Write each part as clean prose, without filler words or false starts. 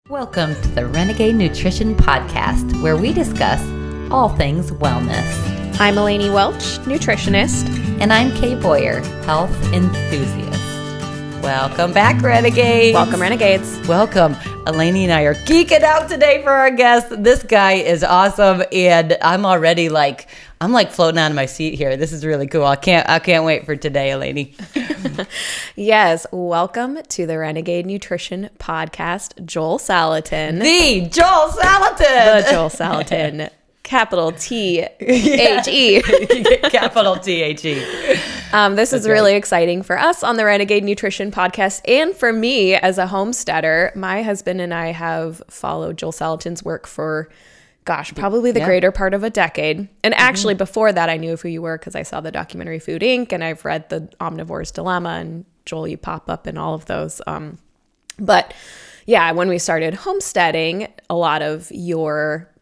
Welcome to the Renegade Nutrition Podcast, where we discuss all things wellness. I'm Eleni Welch, nutritionist. And I'm Kay Boyer, health enthusiast. Welcome back, Renegades. Welcome, Renegades. Welcome. Eleni and I are geeking out today for our guest. This guy is awesome, and I'm already I'm floating out of my seat here. This is really cool. I can't wait for today, Eleni. Yes, welcome to the Renegade Nutrition Podcast, Joel Salatin. The Joel Salatin. The Joel Salatin. Capital T-H-E. Capital T-H-E. This is really exciting for us on the Renegade Nutrition Podcast, and for me as a homesteader. My husband and I have followed Joel Salatin's work for probably the greater part of a decade. And actually before that, I knew of who you were because I saw the documentary Food Inc. and I've read The Omnivore's Dilemma, and Joel, you pop up in all of those. But yeah, when we started homesteading, a lot of your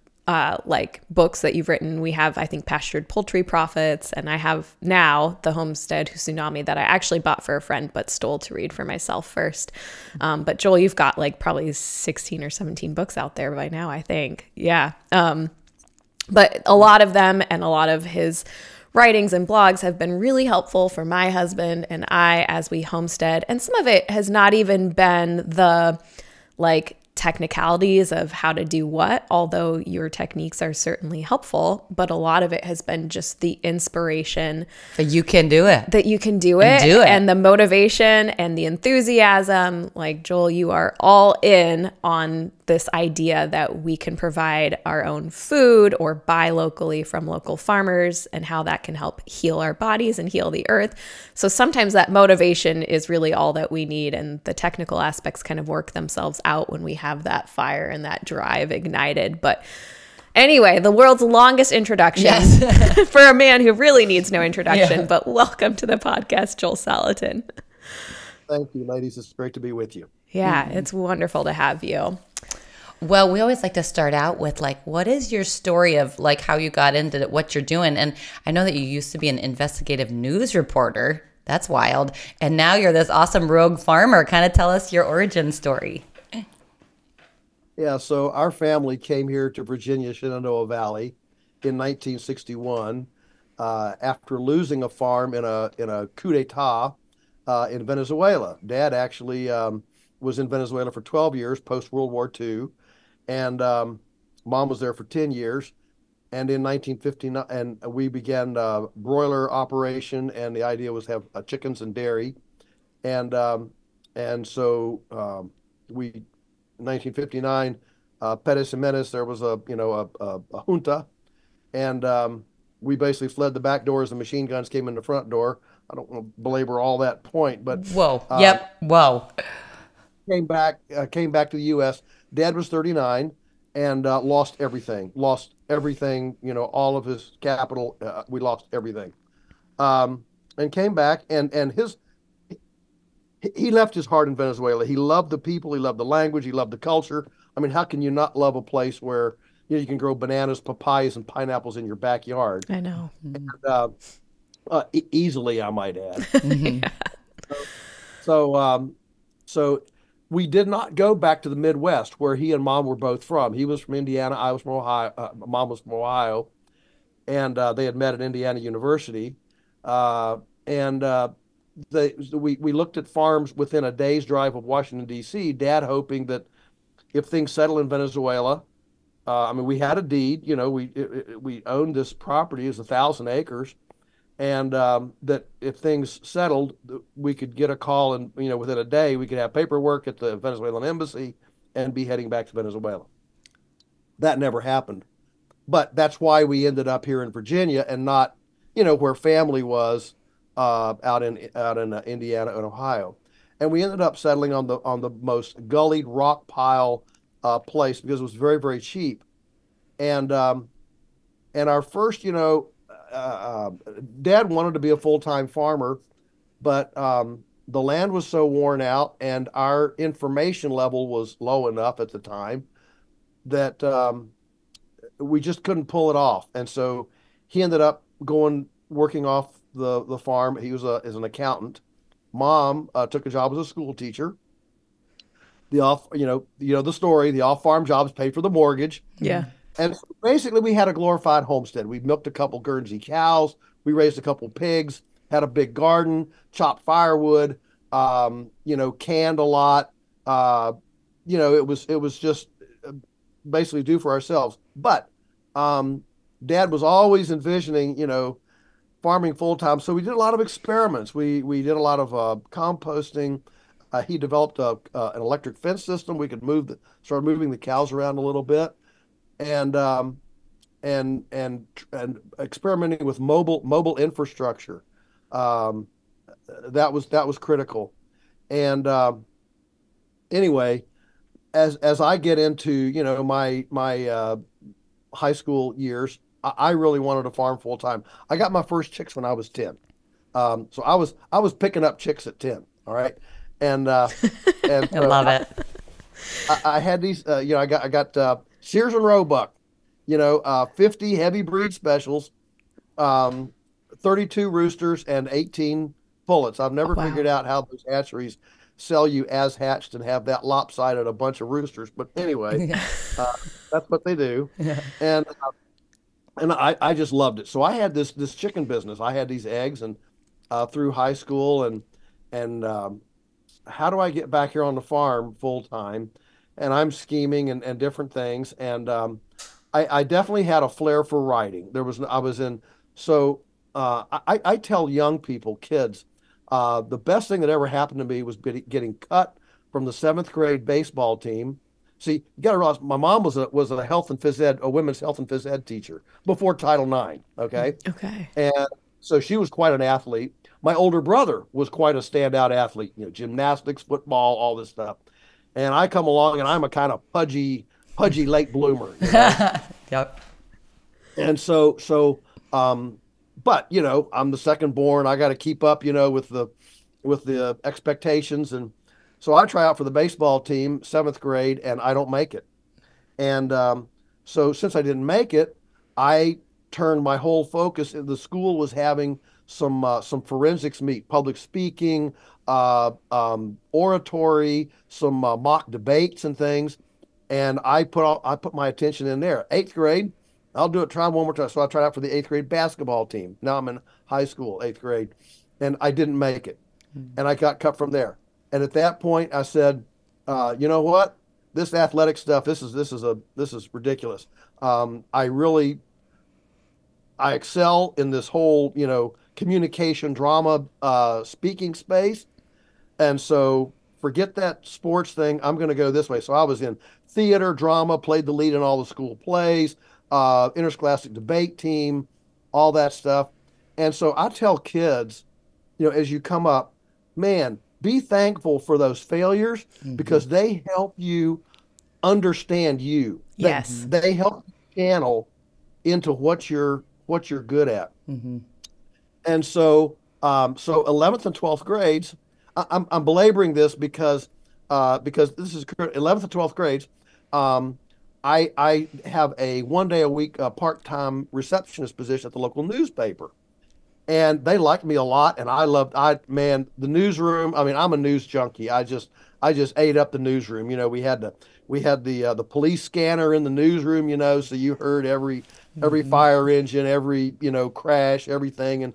books that you've written, we have, I think, Pastured Poultry Profits, and I have now the Homestead Tsunami that I actually bought for a friend but stole to read for myself first. But Joel, you've got probably 16 or 17 books out there by now, I think. Yeah. But a lot of them and a lot of his writings and blogs have been really helpful for my husband and I as we homestead. And some of it has not even been the technicalities of how to do what, although your techniques are certainly helpful, but a lot of it has been just the inspiration that you can do it, and the motivation and the enthusiasm. Joel, you are all in on this idea that we can provide our own food or buy locally from local farmers, and how that can help heal our bodies and heal the earth. So sometimes that motivation is really all that we need, and the technical aspects kind of work themselves out when we have that fire and that drive ignited. But anyway, the world's longest introduction for a man who really needs no introduction. But welcome to the podcast, Joel Salatin. Thank you, ladies. It's great to be with you. Yeah, it's wonderful to have you. Well, we always like to start out with what is your story of how you got into what you're doing? And I know that you used to be an investigative news reporter. That's wild. And now you're this awesome rogue farmer. Kind of tell us your origin story. Yeah, so our family came here to Virginia, Shenandoah Valley in 1961 after losing a farm in a coup d'etat in Venezuela. Dad actually was in Venezuela for 12 years post-World War II. And Mom was there for 10 years. And in 1959, and we began broiler operation, and the idea was to have chickens and dairy. And so in 1959, Pettis Jimenez, there was a junta, and we basically fled the back door as the machine guns came in the front door. I don't want to belabor all that point, but whoa. Came back to the U.S. Dad was 39 and lost everything, all of his capital. We lost everything, and came back, and he left his heart in Venezuela. He loved the people, he loved the language, he loved the culture. I mean, how can you not love a place where you can grow bananas, papayas, and pineapples in your backyard? I know. And, easily, I might add. Yeah. So we did not go back to the Midwest, where he and Mom were both from. He was from Indiana, I was from Ohio. Mom was from Ohio, and they had met at Indiana University. We looked at farms within a day's drive of Washington, D.C., Dad hoping that if things settle in Venezuela, we had a deed, we owned this property, it was 1,000 acres, and that if things settled, we could get a call, and within a day we could have paperwork at the Venezuelan embassy and be heading back to Venezuela. That never happened, but that's why we ended up here in Virginia and not where family was out in Indiana and Ohio. And we ended up settling on the most gullied rock pile place because it was very, very cheap. And our first, Dad wanted to be a full-time farmer, but the land was so worn out and our information level was low enough at the time that we just couldn't pull it off. And so he ended up working off the farm. He was as an accountant. Mom took a job as a school teacher. the off, the story, the off-farm jobs paid for the mortgage. Yeah. And so basically we had a glorified homestead. We milked a couple Guernsey cows. We raised a couple pigs, had a big garden, chopped firewood, canned a lot. Uh, it was just basically do for ourselves. But Dad was always envisioning, farming full time. So we did a lot of experiments. We did a lot of composting. He developed an electric fence system. We could start moving the cows around a little bit, and and experimenting with mobile infrastructure. Um, that was critical. And anyway, as I get into my high school years, I really wanted to farm full time. I got my first chicks when I was 10. So I was picking up chicks at 10. All right. And and I so love it. I had these I got Sears and Roebuck, 50 heavy breed specials, um 32 roosters and 18 pullets. I've never Wow. figured out how those hatcheries sell you as hatched and have that lopsided a bunch of roosters. But anyway, Yeah. uh, that's what they do. Yeah. And I just loved it. So I had this chicken business. I had these eggs and through high school and how do I get back here on the farm full time? And I'm scheming and different things. And I definitely had a flair for writing. I was in so I tell young people, kids, the best thing that ever happened to me was getting cut from the seventh grade baseball team. See, you got to realize my mom was a health and phys ed, a women's health and phys ed teacher before Title IX. Okay, Okay. and so she was quite an athlete. My older brother was quite a standout athlete. Gymnastics, football, all this stuff. And I come along and I'm a kind of pudgy late bloomer. Yep. And um, but I'm the second born. I got to keep up, with the expectations, and so I try out for the baseball team, seventh grade, and I don't make it. And so since I didn't make it, I turned my whole focus. The school was having some forensics meet, public speaking, oratory, some mock debates and things. And I put my attention in there. Eighth grade, I'll do it. Try one more time. So I tried out for the eighth grade basketball team. Now I'm in high school, eighth grade, and I didn't make it, and I got cut from there. And at that point, I said, you know what? This athletic stuff, this is ridiculous. I excel in this whole, communication drama, speaking space. And so forget that sports thing. I'm going to go this way. So I was in theater, drama, played the lead in all the school plays, interscholastic debate team, all that stuff. And so I tell kids, as you come up, man, be thankful for those failures because they help you understand you. Yes. They help you channel into what you're good at. Mm-hmm. And so 11th and 12th grades, I'm belaboring this because this is 11th and 12th grades. Um, I have a 1 day a week part-time receptionist position at the local newspaper, and they liked me a lot. And man, the newsroom. I mean, I'm a news junkie. I just ate up the newsroom. We had the police scanner in the newsroom. So you heard every fire engine, every crash, everything,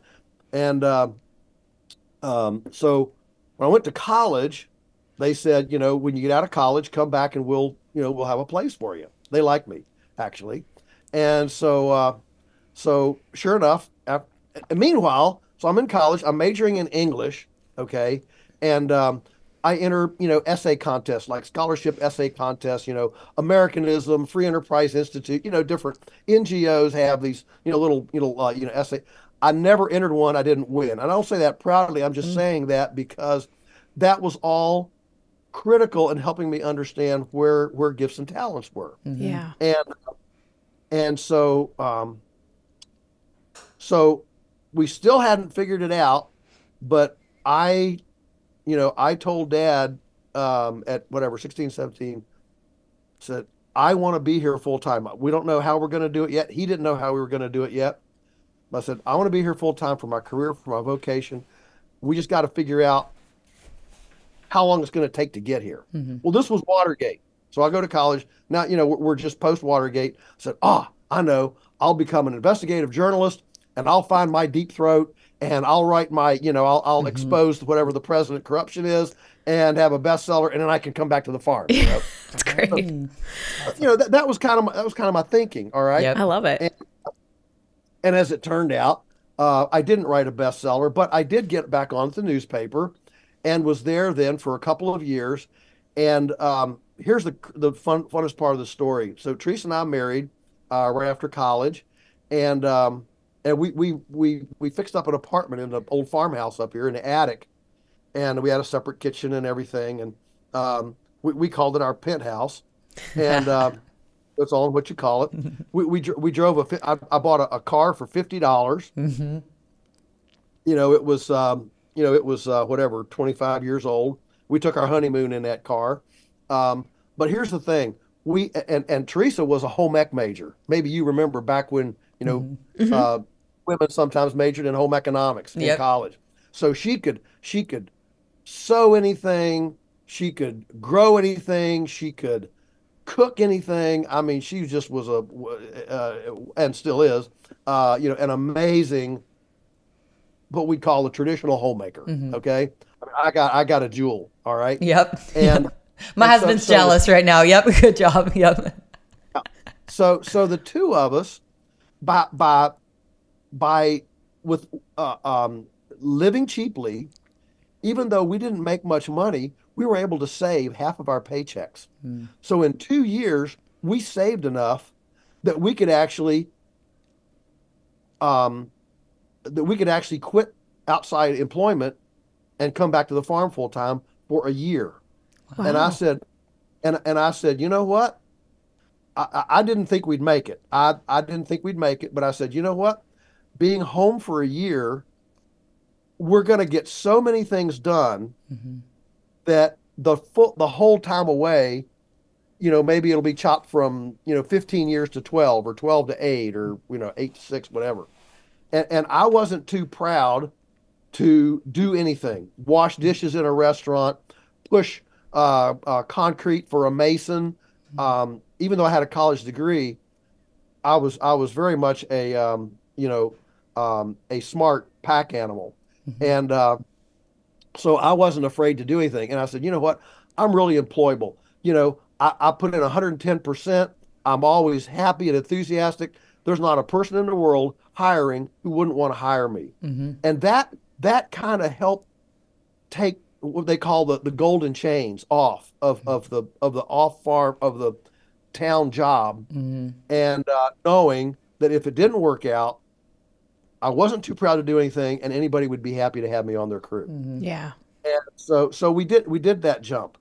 and so when I went to college, they said, when you get out of college, come back and we'll have a place for you. They like me, actually. And so sure enough, and meanwhile, so I'm in college, I'm majoring in English, okay? And I enter, essay contests, like scholarship essay contests, Americanism, Free Enterprise Institute, different NGOs have these, little essay. I never entered one. I didn't win. I don't say that proudly. I'm just saying that because that was all critical in helping me understand where gifts and talents were. Yeah. And so we still hadn't figured it out, but I told Dad at whatever 16, 17, said I want to be here full time. We don't know how we're going to do it yet. He didn't know how we were going to do it yet. I said, I want to be here full time for my career, for my vocation. We just got to figure out how long it's going to take to get here. Well, this was Watergate. So I go to college. Now, we're just post-Watergate. I said, I know. I'll become an investigative journalist, and I'll find my deep throat, and I'll write my, I'll expose whatever the president corruption is and have a bestseller, and then I can come back to the farm. That's great. So, that was kind of my thinking. All right. Yep. I love it. And as it turned out, I didn't write a bestseller, but I did get back onto the newspaper and was there then for a couple of years. And here's the funnest part of the story. So Teresa and I married right after college, and we fixed up an apartment in an old farmhouse up here in the attic, and we had a separate kitchen and everything, and we called it our penthouse, and that's all what you call it. We drove I bought a car for $50. It was whatever, 25 years old. We took our honeymoon in that car. But here's the thing. And Teresa was a home ec major. Maybe you remember back when, women sometimes majored in home economics in college. So she could sew anything, she could grow anything, she could cook anything. I mean, she just was and still is, an amazing, what we call a traditional homemaker. Okay. I got a jewel. All right. Yep. And my husband's jealous right now. Yep. Good job. Yep. So the two of us, with living cheaply, even though we didn't make much money, we were able to save half of our paychecks. So in 2 years, we saved enough that we could actually quit outside employment and come back to the farm full time for a year. Wow. And I said, you know what? I didn't think we'd make it. I didn't think we'd make it, but I said, you know what? Being home for a year, we're going to get so many things done that the whole time away, maybe it'll be chopped from, 15 years to 12 or 12 to 8 or, 8 to 6, whatever. And I wasn't too proud to do anything. Wash dishes in a restaurant, push concrete for a mason. Even though I had a college degree, I was very much a smart pack animal. And so I wasn't afraid to do anything. And I said, you know what? I'm really employable. I put in 110%. I'm always happy and enthusiastic. There's not a person in the world hiring who wouldn't want to hire me. And that kind of helped take what they call the golden chains off of the off farm of the town job. And knowing that if it didn't work out, I wasn't too proud to do anything, and anybody would be happy to have me on their crew. Yeah. And so we did that jump,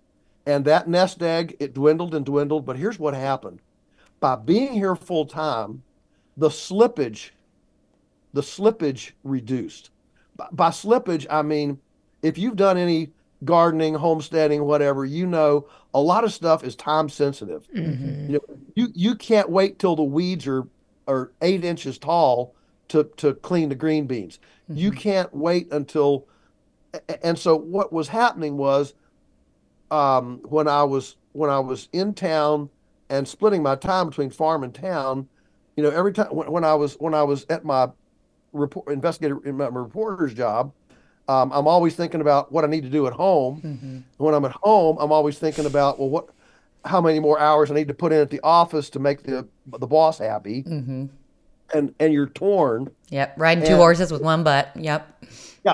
and that nest egg, it dwindled and dwindled. But here's what happened: by being here full time, the slippage reduced. By slippage, I mean, if you've done any gardening, homesteading, whatever, a lot of stuff is time sensitive. You can't wait till the weeds are 8 inches tall to clean the green beans. You can't wait until, and so what was happening was, when I was in town and splitting my time between farm and town, every time when I was at my reporter's job, I'm always thinking about what I need to do at home. When I'm at home, I'm always thinking about, well, how many more hours I need to put in at the office to make the boss happy. And you're torn. Yep. Riding two horses with one butt. Yep.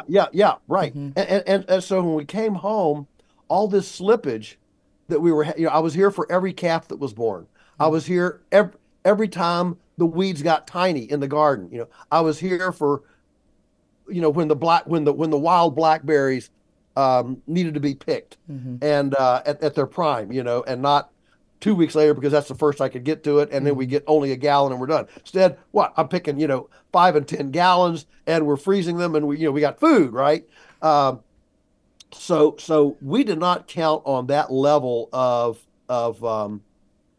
Yeah. Right. And so when we came home, all this slippage that we were, I was here for every calf that was born. I was here every time the weeds got tiny in the garden. I was here for, when the wild blackberries needed to be picked and at their prime, and not 2 weeks later because that's the first I could get to it, and then we get only a gallon and we're done. Instead, I'm picking 5 and 10 gallons, and we're freezing them, and we got food, right? So we did not count on that level of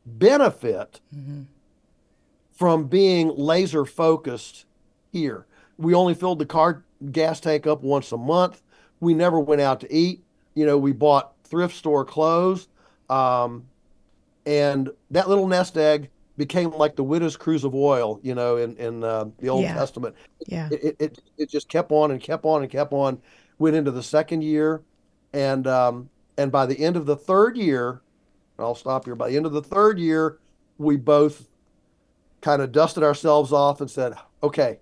benefit from being laser focused here. We only filled the gas tank up once a month. We never went out to eat. we bought thrift store clothes. And that little nest egg became like the widow's cruse of oil, in the Old Yeah. Testament. Yeah. It just kept on and kept on and kept on. Went into the second year, and by the end of the third year, and I'll stop here. By the end of the third year, we both kind of dusted ourselves off and said, "Okay,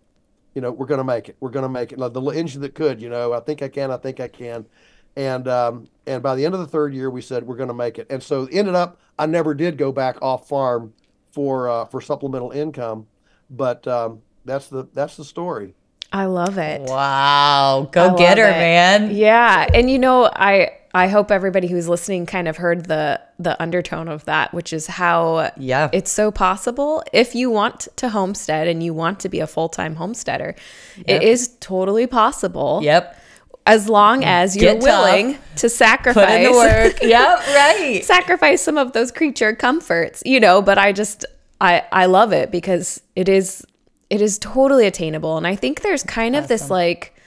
we're going to make it. We're going to make it." Like the engine that could, I think I can. I think I can. And by the end of the third year, we said we're going to make it. And so it ended up, I never did go back off farm for supplemental income, but that's the story. I love it. Wow. I Go get love her, it. man. Yeah. And I hope everybody who's listening kind of heard the undertone of that, which is how it's so possible. If you want to homestead and you want to be a full-time homesteader, it is totally possible. Yep. As long as you're willing to sacrifice. Put in the work. Yep, right. Sacrifice some of those creature comforts, but I love it because it is totally attainable. And I think there's kind of this like,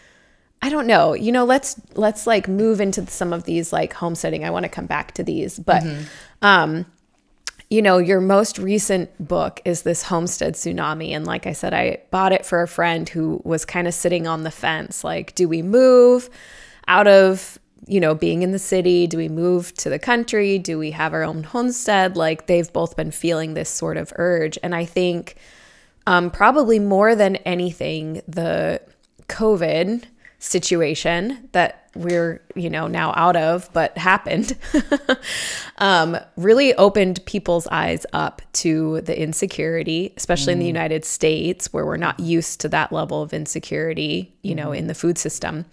I don't know, let's like move into some of these like homesteading. I want to come back to these, but your most recent book is this Homestead Tsunami. And like I said, I bought it for a friend who was kind of sitting on the fence. Like, do we move out of, being in the city? Do we move to the country? Do we have our own homestead? Like, they've both been feeling this sort of urge. And I think probably more than anything, the COVID situation that we're, now out of, but happened, really opened people's eyes up to the insecurity, especially in the United States, where we're not used to that level of insecurity, in the food system,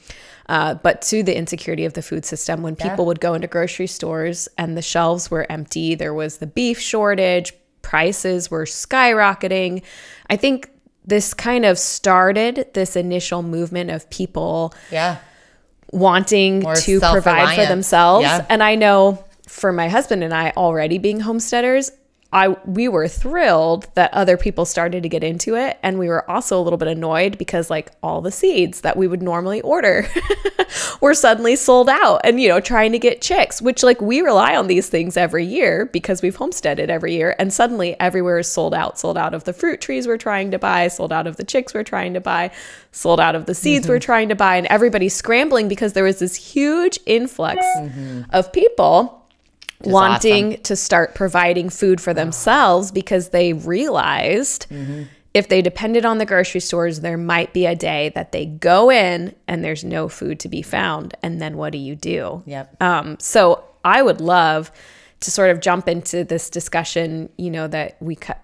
but to the insecurity of the food system when people would go into grocery stores and the shelves were empty. There was the beef shortage, prices were skyrocketing. I think this kind of started this initial movement of people wanting to provide for themselves. Yeah. And I know for my husband and I already being homesteaders, we were thrilled that other people started to get into it. And we were also a little bit annoyed because like all the seeds that we would normally order were suddenly sold out and, trying to get chicks, which like we rely on these things every year because we've homesteaded every year. And suddenly everywhere is sold out of the fruit trees we're trying to buy, sold out of the chicks we're trying to buy, sold out of the seeds we're trying to buy. And everybody's scrambling because there was this huge influx of people wanting to start providing food for themselves because they realized if they depended on the grocery stores, there might be a day that they go in and there's no food to be found. And then what do you do? Yep. So I would love to sort of jump into this discussion, that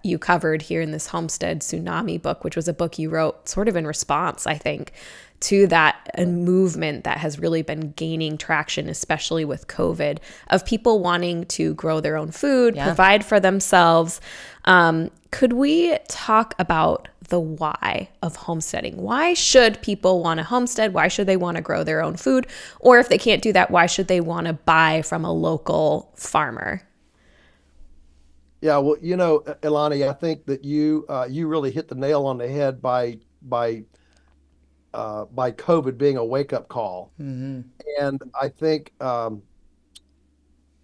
you covered here in this Homestead Tsunami book, which was a book you wrote sort of in response, I think, to that movement that has really been gaining traction, especially with COVID, of people wanting to grow their own food, provide for themselves. Could we talk about the why of homesteading? Why should people want to homestead? Why should they want to grow their own food? Or if they can't do that, why should they want to buy from a local farmer? Yeah, well, Ilani, I think that you really hit the nail on the head by COVID being a wake-up call. And I think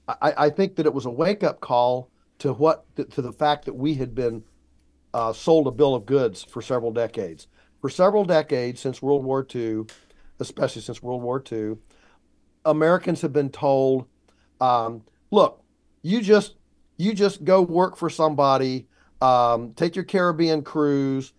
I think that it was a wake-up call to the fact that we had been sold a bill of goods for several decades. For several decades since World War II, especially since World War II, Americans have been told, look, you just go work for somebody, take your Caribbean cruise,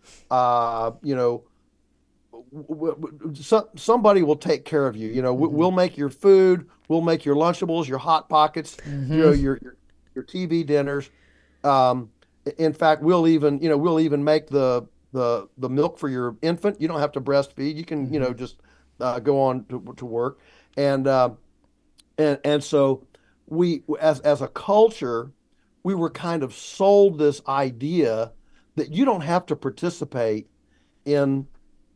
somebody will take care of you. We'll make your food, we'll make your Lunchables, your Hot Pockets, your TV dinners. In fact, we'll even make the milk for your infant. You don't have to breastfeed. You can just go on to work, and so we as a culture, we were kind of sold this idea that you don't have to participate in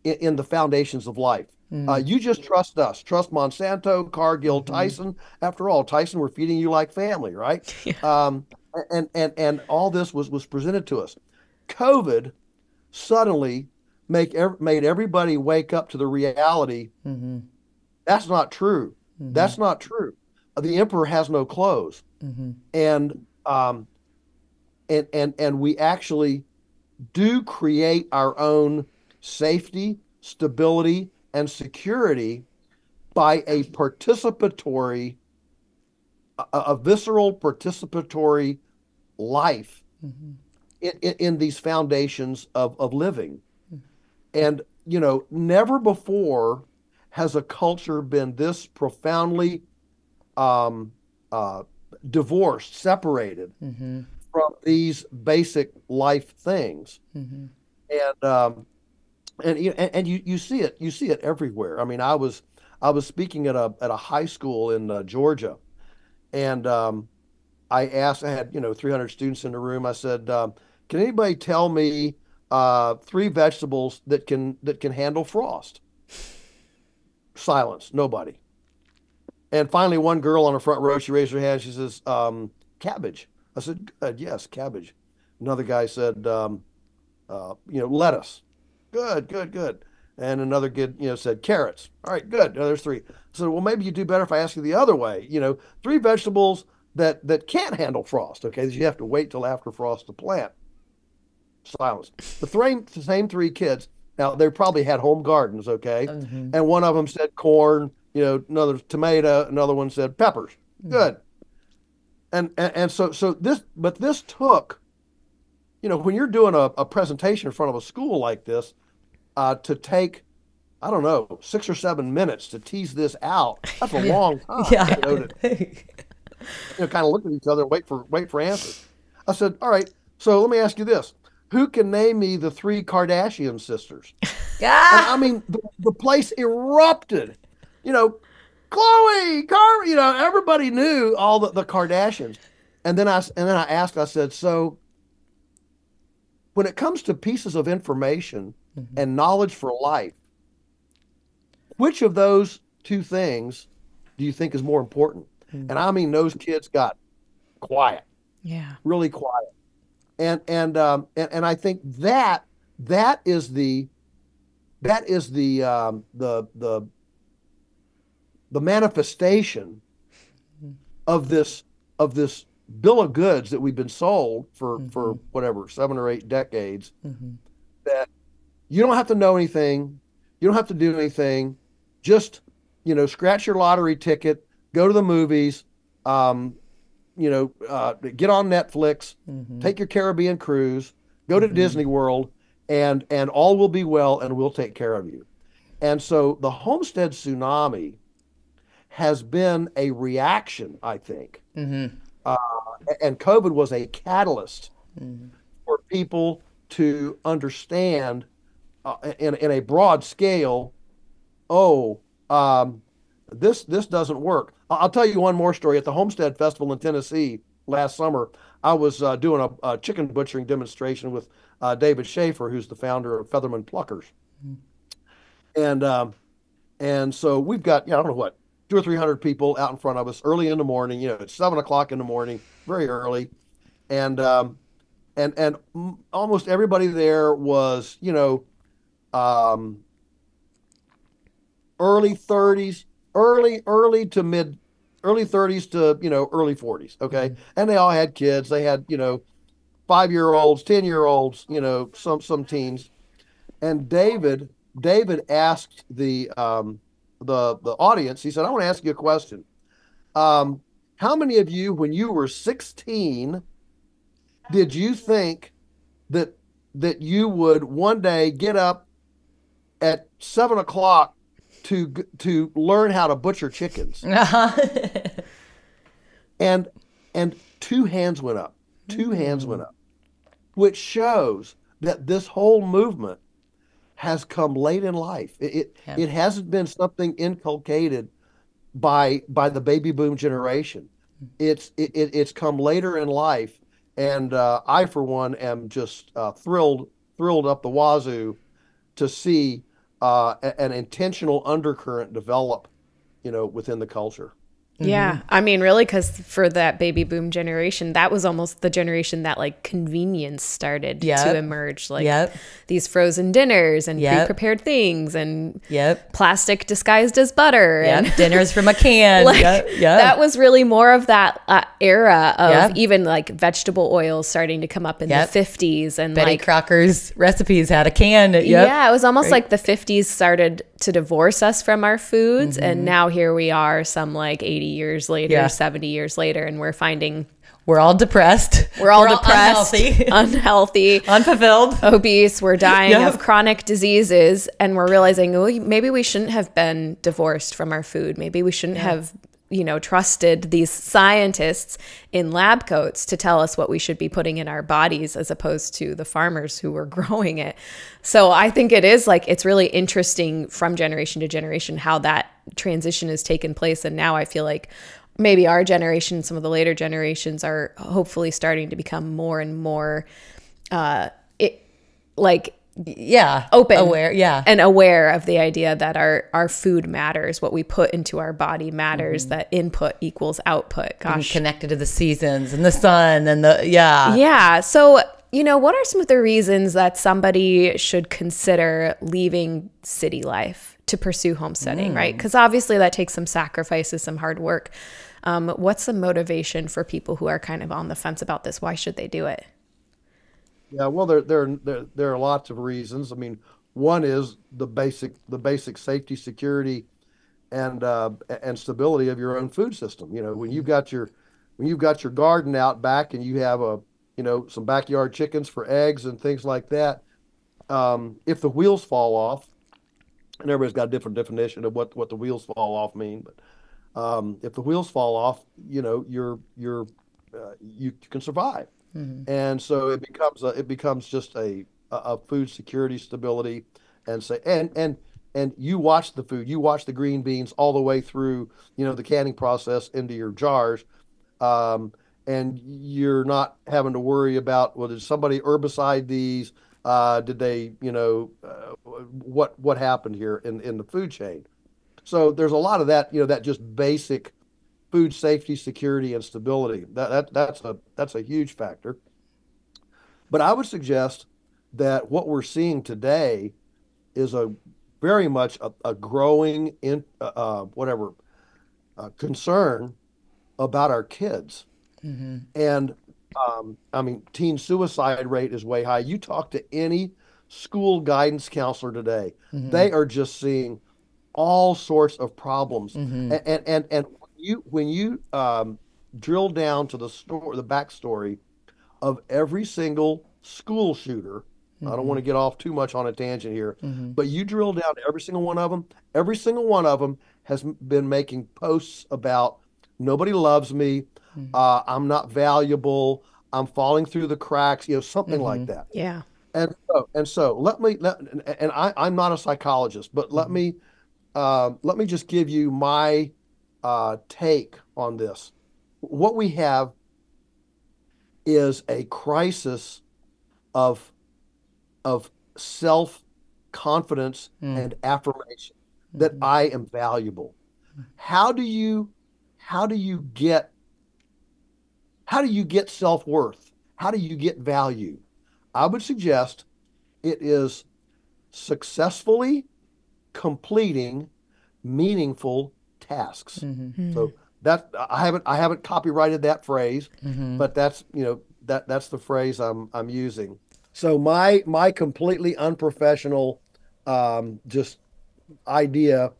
the foundations of life. You just trust us. Trust Monsanto, Cargill, Tyson. After all, Tyson, we're feeding you like family, right? And all this was presented to us. COVID suddenly made everybody wake up to the reality. That's not true. That's not true. The emperor has no clothes. And and we actually do create our own safety, stability, and security by a visceral participatory life in these foundations of living. And, never before has a culture been this profoundly um, uh, divorced, separated from these basic life things. And you see it everywhere. I mean, I was speaking at a high school in Georgia, and I had 300 students in the room. I said, can anybody tell me three vegetables that can handle frost? Silence, nobody. And finally, one girl on the front row, she raised her hand. She says, cabbage. I said, good, yes, cabbage. Another guy said, lettuce. Good, good, good. And another kid, said carrots. All right, good. There's three. So, well, maybe you do better if I ask you the other way. Three vegetables that can't handle frost. Okay, that you have to wait till after frost to plant. Silence. The same three kids. Now they probably had home gardens. Okay, and one of them said corn. Another tomato. Another one said peppers. Good. And so this took. When you're doing a presentation in front of a school like this, to take, I don't know, 6 or 7 minutes to tease this out, that's a long time. Yeah. Kind of look at each other and wait for answers. I said, all right, so let me ask you this. Who can name me the three Kardashian sisters? And I mean, the place erupted. Chloe, everybody knew all the Kardashians. And then I asked, I said, so when it comes to pieces of information and knowledge for life, which of those two things do you think is more important? And I mean, those kids got quiet, really quiet. And I think that is the manifestation of this bill of goods that we've been sold for whatever 7 or 8 decades, that you don't have to know anything, you don't have to do anything, just scratch your lottery ticket, go to the movies, get on Netflix, take your Caribbean cruise, go to Disney World, and all will be well, and we'll take care of you. And so the homestead tsunami has been a reaction, I think. And COVID was a catalyst for people to understand in a broad scale, this doesn't work. I'll tell you one more story. At the Homestead Festival in Tennessee last summer, I was doing a chicken butchering demonstration with David Schaefer, who's the founder of Featherman Pluckers. And so we've got, I don't know what, 200 or 300 people out in front of us early in the morning. It's 7 o'clock in the morning, very early. And almost everybody there was, early 30s, early 30s to, early 40s. Okay. And they all had kids. They had, 5-year-olds, 10-year-olds, some teens. And David asked the audience, he said, I want to ask you a question. How many of you, when you were 16, did you think that you would one day get up at 7 o'clock to learn how to butcher chickens? And two hands went up. Two hands went up, which shows that this whole movement has come late in life. It hasn't been something inculcated by the baby boom generation. It's come later in life, and I for one am just thrilled up the wazoo to see an intentional undercurrent develop, within the culture. Yeah. I mean, really, because for that baby boom generation, that was almost the generation that like convenience started to emerge. Like these frozen dinners and pre-prepared things and plastic disguised as butter. And dinners from a can. Like, that was really more of that era of even like vegetable oils starting to come up in the 50s. And Betty like Crocker's recipes had a can. Yeah, it was almost like the 50s started to divorce us from our foods. And now here we are some like 80 years later, 70 years later, and we're finding we're all depressed. We're all depressed, unhealthy, unfulfilled, obese. We're dying of chronic diseases, and we're realizing, oh, maybe we shouldn't have been divorced from our food. Maybe we shouldn't have, trusted these scientists in lab coats to tell us what we should be putting in our bodies as opposed to the farmers who were growing it. So I think it is like, it's really interesting from generation to generation how that transition has taken place. And now I feel like maybe our generation, some of the later generations are hopefully starting to become more and more open, aware, and aware of the idea that our food matters, what we put into our body matters, that input equals output. Gosh, and connected to the seasons and the sun and the So what are some of the reasons that somebody should consider leaving city life to pursue homesteading, right? Because obviously that takes some sacrifices, some hard work. What's the motivation for people who are kind of on the fence about this? Why should they do it? Yeah, well, there are lots of reasons. I mean, one is the basic safety, security, and stability of your own food system. When you've got your garden out back and you have some backyard chickens for eggs and things like that, if the wheels fall off, and everybody's got a different definition of what the wheels fall off mean, but if the wheels fall off, you can survive. And so it becomes just a food security, stability, and you watch the food, you watch the green beans all the way through, the canning process into your jars, and you're not having to worry about, well, did somebody herbicide these? Did they, what happened here in the food chain? So there's a lot of that, that just basic food safety, security, and stability. That's a huge factor. But I would suggest that what we're seeing today is very much a growing concern about our kids. And I mean, teen suicide rate is way high. You talk to any school guidance counselor today, they are just seeing all sorts of problems. And when you drill down to the backstory of every single school shooter, I don't want to get off too much on a tangent here, but you drill down to every single one of them has been making posts about nobody loves me, I'm not valuable, I'm falling through the cracks, something like that. Yeah. And so I'm not a psychologist, but let me just give you my take on this. What we have is a crisis of self-confidence and affirmation that I am valuable. How do you get self-worth? How do you get value? I would suggest it is successfully completing meaningful tasks. So that I haven't copyrighted that phrase, but that's that's the phrase I'm using. So my completely unprofessional just idea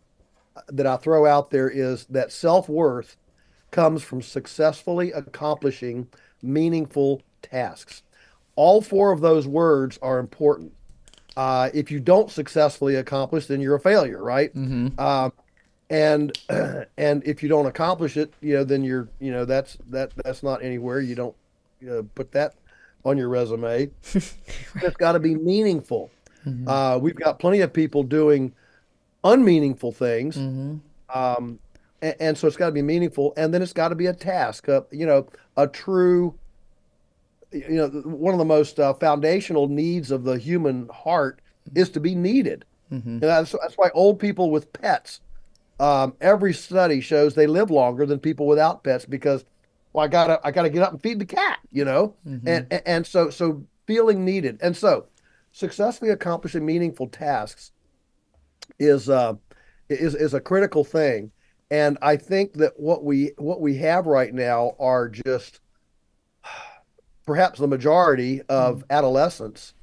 that I throw out there is that self-worth comes from successfully accomplishing meaningful tasks. All four of those words are important. If you don't successfully accomplish, then you're a failure, right? And if you don't accomplish it, then you're, that's not anywhere. You don't put that on your resume. It's got to be meaningful. We've got plenty of people doing unmeaningful things. And so it's got to be meaningful, and then it's got to be a task, a true, one of the most foundational needs of the human heart is to be needed. And that's why old people with pets every study shows they live longer than people without pets because, well, I gotta get up and feed the cat, and so feeling needed, and so successfully accomplishing meaningful tasks is is a critical thing. And I think that what we have right now are just perhaps the majority of adolescents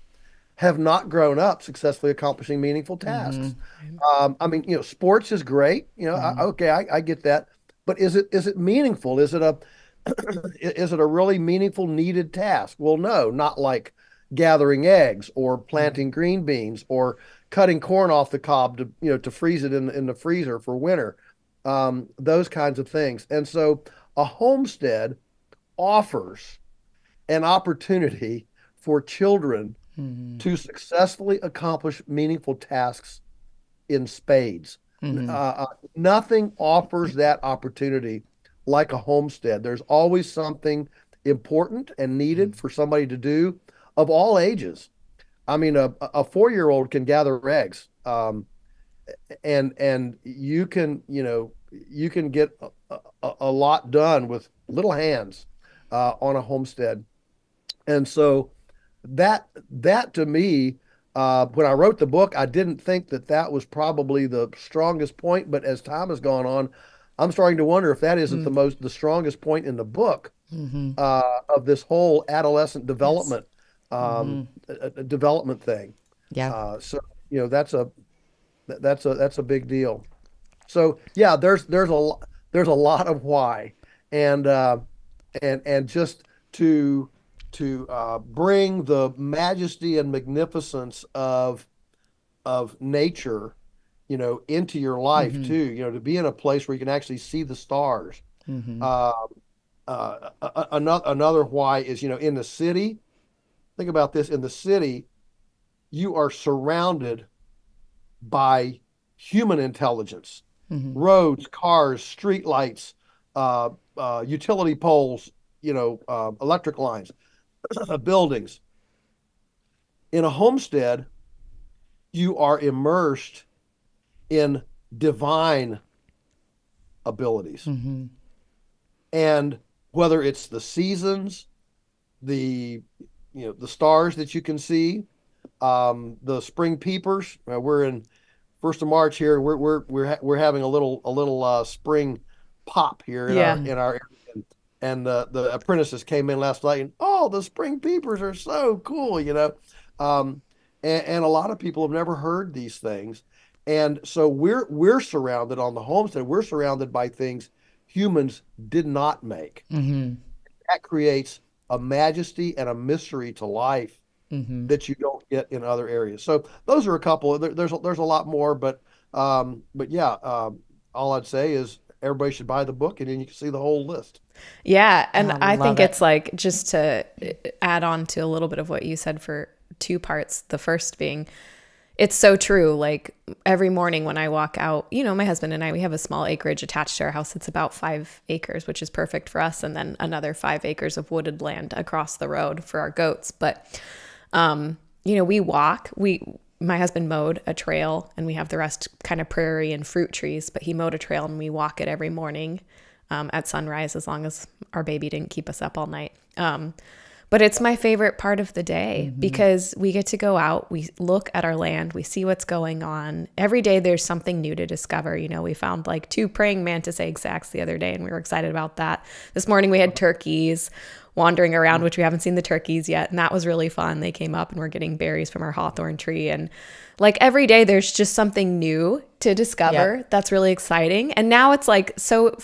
have not grown up successfully accomplishing meaningful tasks. I mean, sports is great. Okay, I get that, but is it meaningful? Is it a is it a really meaningful, needed task? Well, no, not like gathering eggs or planting green beans or cutting corn off the cob to freeze it in the freezer for winter. Those kinds of things. And so a homestead offers an opportunity for children to successfully accomplish meaningful tasks in spades. Nothing offers that opportunity like a homestead. There's always something important and needed for somebody to do of all ages. I mean, a 4-year-old can gather eggs, and you can get a lot done with little hands on a homestead. And so that to me, when I wrote the book, I didn't think that was probably the strongest point. But as time has gone on, I'm starting to wonder if that isn't the strongest point in the book of this whole adolescent development development thing. Yeah. So that's a big deal. So yeah, there's a lot of why, and just to bring the majesty and magnificence of nature, into your life too. To be in a place where you can actually see the stars. Another why is in the city. Think about this: in the city, you are surrounded by human intelligence, roads, cars, street lights, utility poles, electric lines, buildings. In a homestead, you are immersed in divine abilities. And whether it's the seasons, the stars that you can see, the spring peepers. We're in 1st of March here. We're having a little spring pop here in our area. And the apprentices came in last night, and the spring peepers are so cool, and a lot of people have never heard these things, and so we're surrounded on the homestead. We're surrounded by things humans did not make. That creates a majesty and a mystery to life that you don't get in other areas. So those are a couple. There's a lot more, but yeah, all I'd say is everybody should buy the book, and then you can see the whole list. Yeah. And I think it's like, just to add on to a little bit of what you said for 2 parts, the first being, it's so true. Like every morning when I walk out, my husband and I, we have a small acreage attached to our house. It's about 5 acres, which is perfect for us. And then another 5 acres of wooded land across the road for our goats. But, we walk, my husband mowed a trail, and we have the rest kind of prairie and fruit trees, but he mowed a trail, and we walk it every morning at sunrise, as long as our baby didn't keep us up all night. But it's my favorite part of the day because we get to go out, we look at our land, we see what's going on. Every day there's something new to discover. We found like 2 praying mantis egg sacs the other day, and we were excited about that. This morning we had turkeys wandering around, which we haven't seen the turkeys yet, and that was really fun. They came up, and we're getting berries from our hawthorn tree, and like every day there's just something new to discover. That's really exciting. And now it's like, so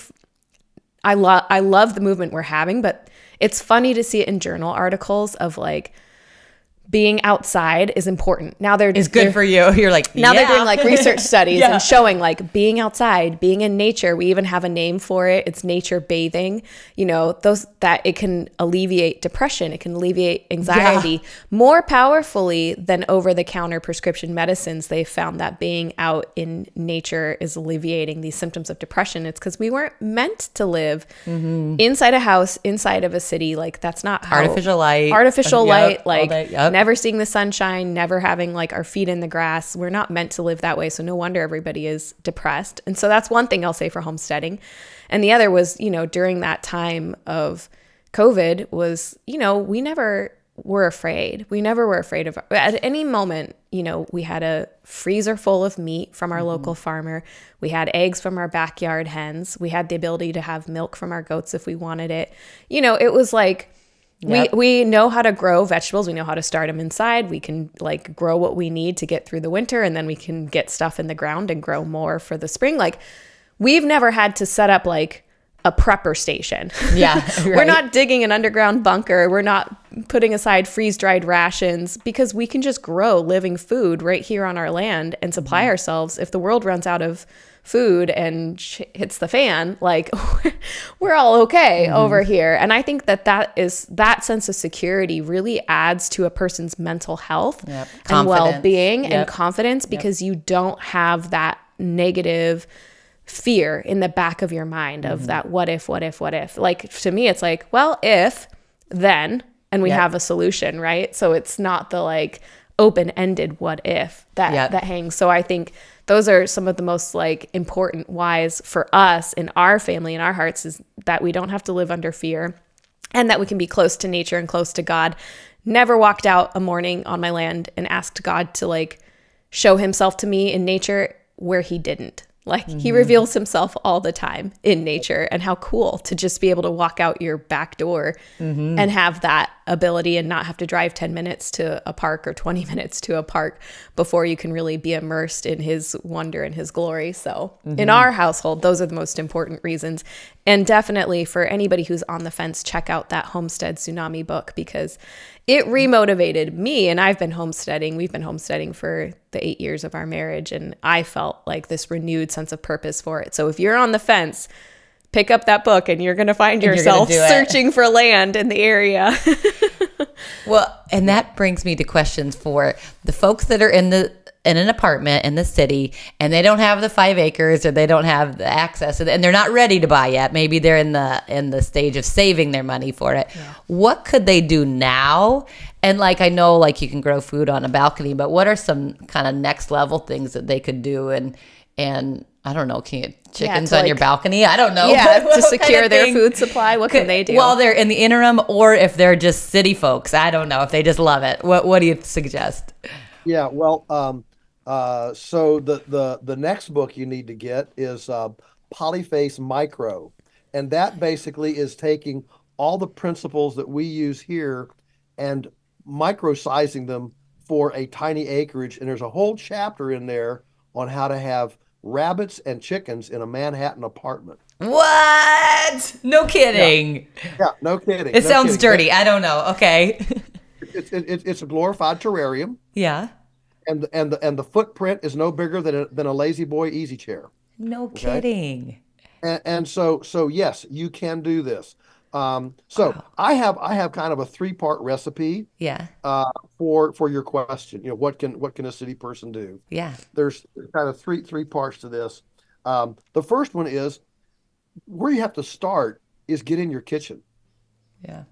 I love the movement we're having, but it's funny to see it in journal articles of like, being outside is important. Now it's good for you. You're like, now they're doing like research studies and showing like being outside, being in nature. We even have a name for it. It's nature bathing. That it can alleviate depression. It can alleviate anxiety more powerfully than over-the-counter prescription medicines. They found that being out in nature is alleviating these symptoms of depression. It's because we weren't meant to live inside a house, inside of a city. Like that's not how artificial light, like never seeing the sunshine, never having like our feet in the grass. We're not meant to live that way. So no wonder everybody is depressed. And so that's one thing I'll say for homesteading. And the other was, you know, during that time of COVID was, you know, we never were afraid. We never were afraid of, at any moment, you know, we had a freezer full of meat from our local farmer. We had eggs from our backyard hens. We had the ability to have milk from our goats if we wanted it. You know, it was like, we know how to grow vegetables. We know how to start them inside. We can like grow what we need to get through the winter, and then we can get stuff in the ground and grow more for the spring. Like, we've never had to set up like a prepper station. Yeah. Right. We're not digging an underground bunker. We're not putting aside freeze-dried rations, because we can just grow living food right here on our land and supply ourselves. If the world runs out of food and hits the fan, like, we're all okay over here. And I think that sense of security really adds to a person's mental health and well-being and confidence, because you don't have that negative fear in the back of your mind of that what if. Like, to me, it's like, well, if, then, and we have a solution, right? So it's not the like open-ended what if that hangs. So I think those are some of the most like important whys for us in our family, in our hearts, is that we don't have to live under fear, and that we can be close to nature and close to God. Never walked out a morning on my land and asked God to like show himself to me in nature where he didn't. Like, he reveals himself all the time in nature, and how cool to just be able to walk out your back door and have that ability and not have to drive 10 minutes to a park or 20 minutes to a park before you can really be immersed in his wonder and his glory. So in our household, those are the most important reasons. And definitely for anybody who's on the fence, check out that Homestead Tsunami book, because it remotivated me. And I've been homesteading. We've been homesteading for the 8 years of our marriage, and I felt like this renewed sense of purpose for it. So if you're on the fence, pick up that book, and you're going to find yourself searching for land in the area. Well, and that brings me to questions for the folks that are in an apartment in the city, and they don't have the 5 acres, or they don't have the access, and they're not ready to buy yet. Maybe they're in the stage of saving their money for it. Yeah. What could they do now? And like, I know like you can grow food on a balcony, but what are some kind of next level things that they could do? And I don't know, can you get chickens on your balcony? I don't know. Yeah, to secure their food supply, what can they do? While they're in the interim, or if they're just city folks, I don't know, if they just love it. What do you suggest? Yeah, well, so the next book you need to get is Polyface Micro, and that basically is taking all the principles that we use here and micro-sizing them for a tiny acreage. And there's a whole chapter in there on how to have rabbits and chickens in a Manhattan apartment. What? No kidding. Yeah, no kidding. It sounds dirty. I don't know. Okay. It's a glorified terrarium. Yeah. And the footprint is no bigger than a Lazy Boy easy chair. No kidding. And so yes, you can do this. So I have kind of a 3-part recipe. Yeah. For your question, you know, what can a city person do? Yeah. There's kind of three parts to this. The first one is where you have to start is get in your kitchen. Yeah.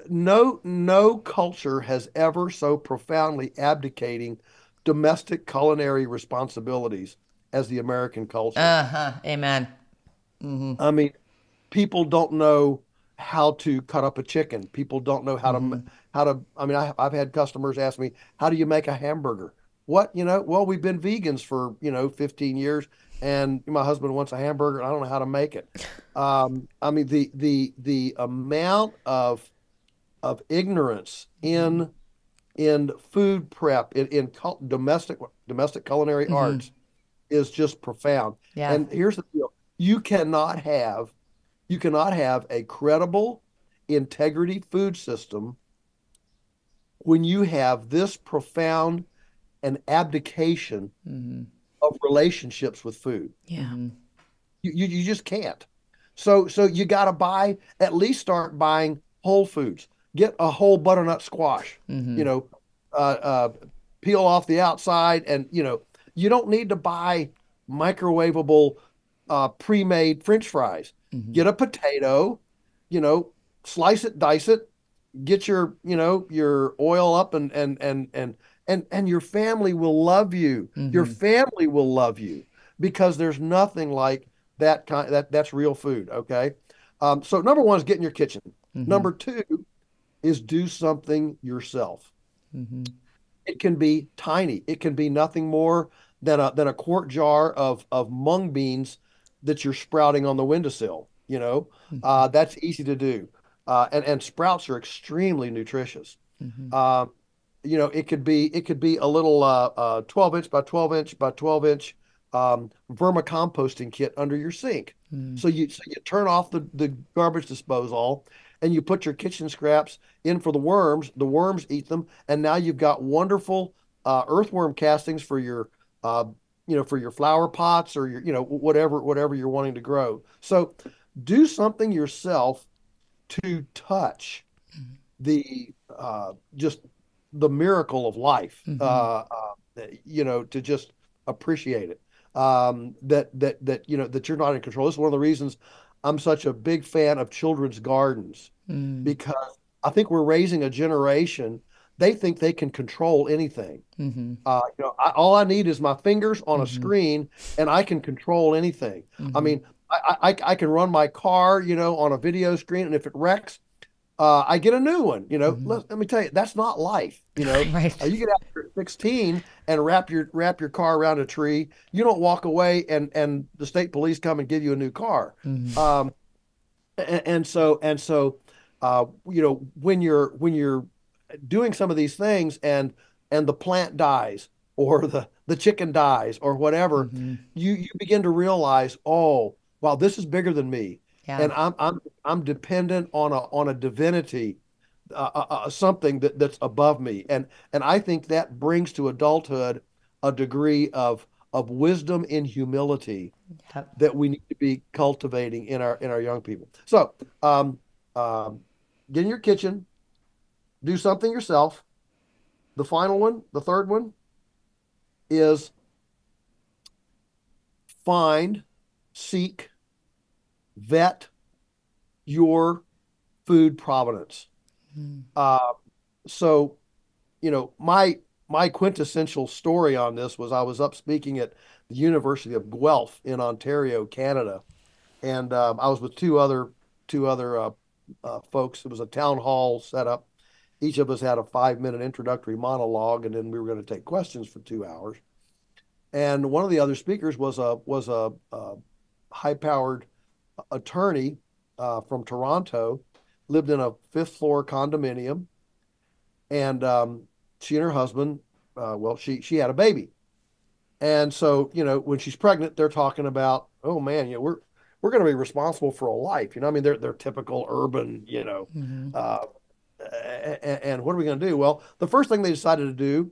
No culture has ever so profoundly abdicating domestic culinary responsibilities as the American culture. Amen. I mean, people don't know how to cut up a chicken. People don't know how to. I mean, I've had customers ask me, "How do you make a hamburger?" What, well, we've been vegans for 15 years, and my husband wants a hamburger, and I don't know how to make it. I mean, the amount of ignorance in food prep in domestic culinary arts is just profound. Yeah. And here's the deal: you cannot have a credible integrity food system when you have this profound an abdication of relationships with food. Yeah. You just can't. So you got to at least start buying whole foods. Get a whole butternut squash, peel off the outside, and you don't need to buy microwavable pre-made French fries. Get a potato, slice it, dice it, get your, your oil up, and your family will love you. Your Mm-hmm. family will love you because there's nothing like that's real food. Okay. So number one is get in your kitchen. Mm-hmm. Number two is do something yourself. Mm-hmm. It can be tiny. It can be nothing more than a quart jar of mung beans that you're sprouting on the windowsill. Mm-hmm. That's easy to do, and sprouts are extremely nutritious. Mm-hmm. Uh, it could be a little 12 inch by 12 inch by 12 inch vermicomposting kit under your sink. So you turn off the garbage disposal, and you put your kitchen scraps in for the worms. The worms eat them, and now you've got wonderful earthworm castings for your uh, for your flower pots, or your, whatever you're wanting to grow. So do something yourself to touch the just the miracle of life, Mm-hmm. to just appreciate it. That you're not in control. This is one of the reasons I'm such a big fan of children's gardens, Mm-hmm. because I think we're raising a generation. They think they can control anything. Mm-hmm. All I need is my fingers on a Mm-hmm. screen, and I can control anything. I Mm-hmm. mean, I can run my car, on a video screen, and if it wrecks, I get a new one. Mm-hmm. Let me tell you, that's not life. Right. You get out here at 16 and wrap your car around a tree. You don't walk away, and the state police come and give you a new car. Mm-hmm. Um, and so, when you're doing some of these things, and the plant dies, or the chicken dies, or whatever, Mm-hmm. you begin to realize, oh, wow, this is bigger than me, Yeah. and I'm dependent on a divinity, something that's above me, and I think that brings to adulthood a degree of wisdom and humility Yep. that we need to be cultivating in our young people. So, um, get in your kitchen, do something yourself. The final one, the third one, is find, seek, vet your food provenance. Mm-hmm. Uh, so, my quintessential story on this was, I was up speaking at the University of Guelph in Ontario, Canada, and I was with two other folks. It was a town hall setup. Each of us had a 5-minute introductory monologue, and then we were going to take questions for 2 hours. And one of the other speakers was a high-powered attorney from Toronto, lived in a fifth floor condominium, and she and her husband, well, she had a baby, and so when she's pregnant, they're talking about, oh man, we're going to be responsible for a life. I mean, they're typical urban, Mm-hmm. uh, and what are we going to do? Well, the first thing they decided to do,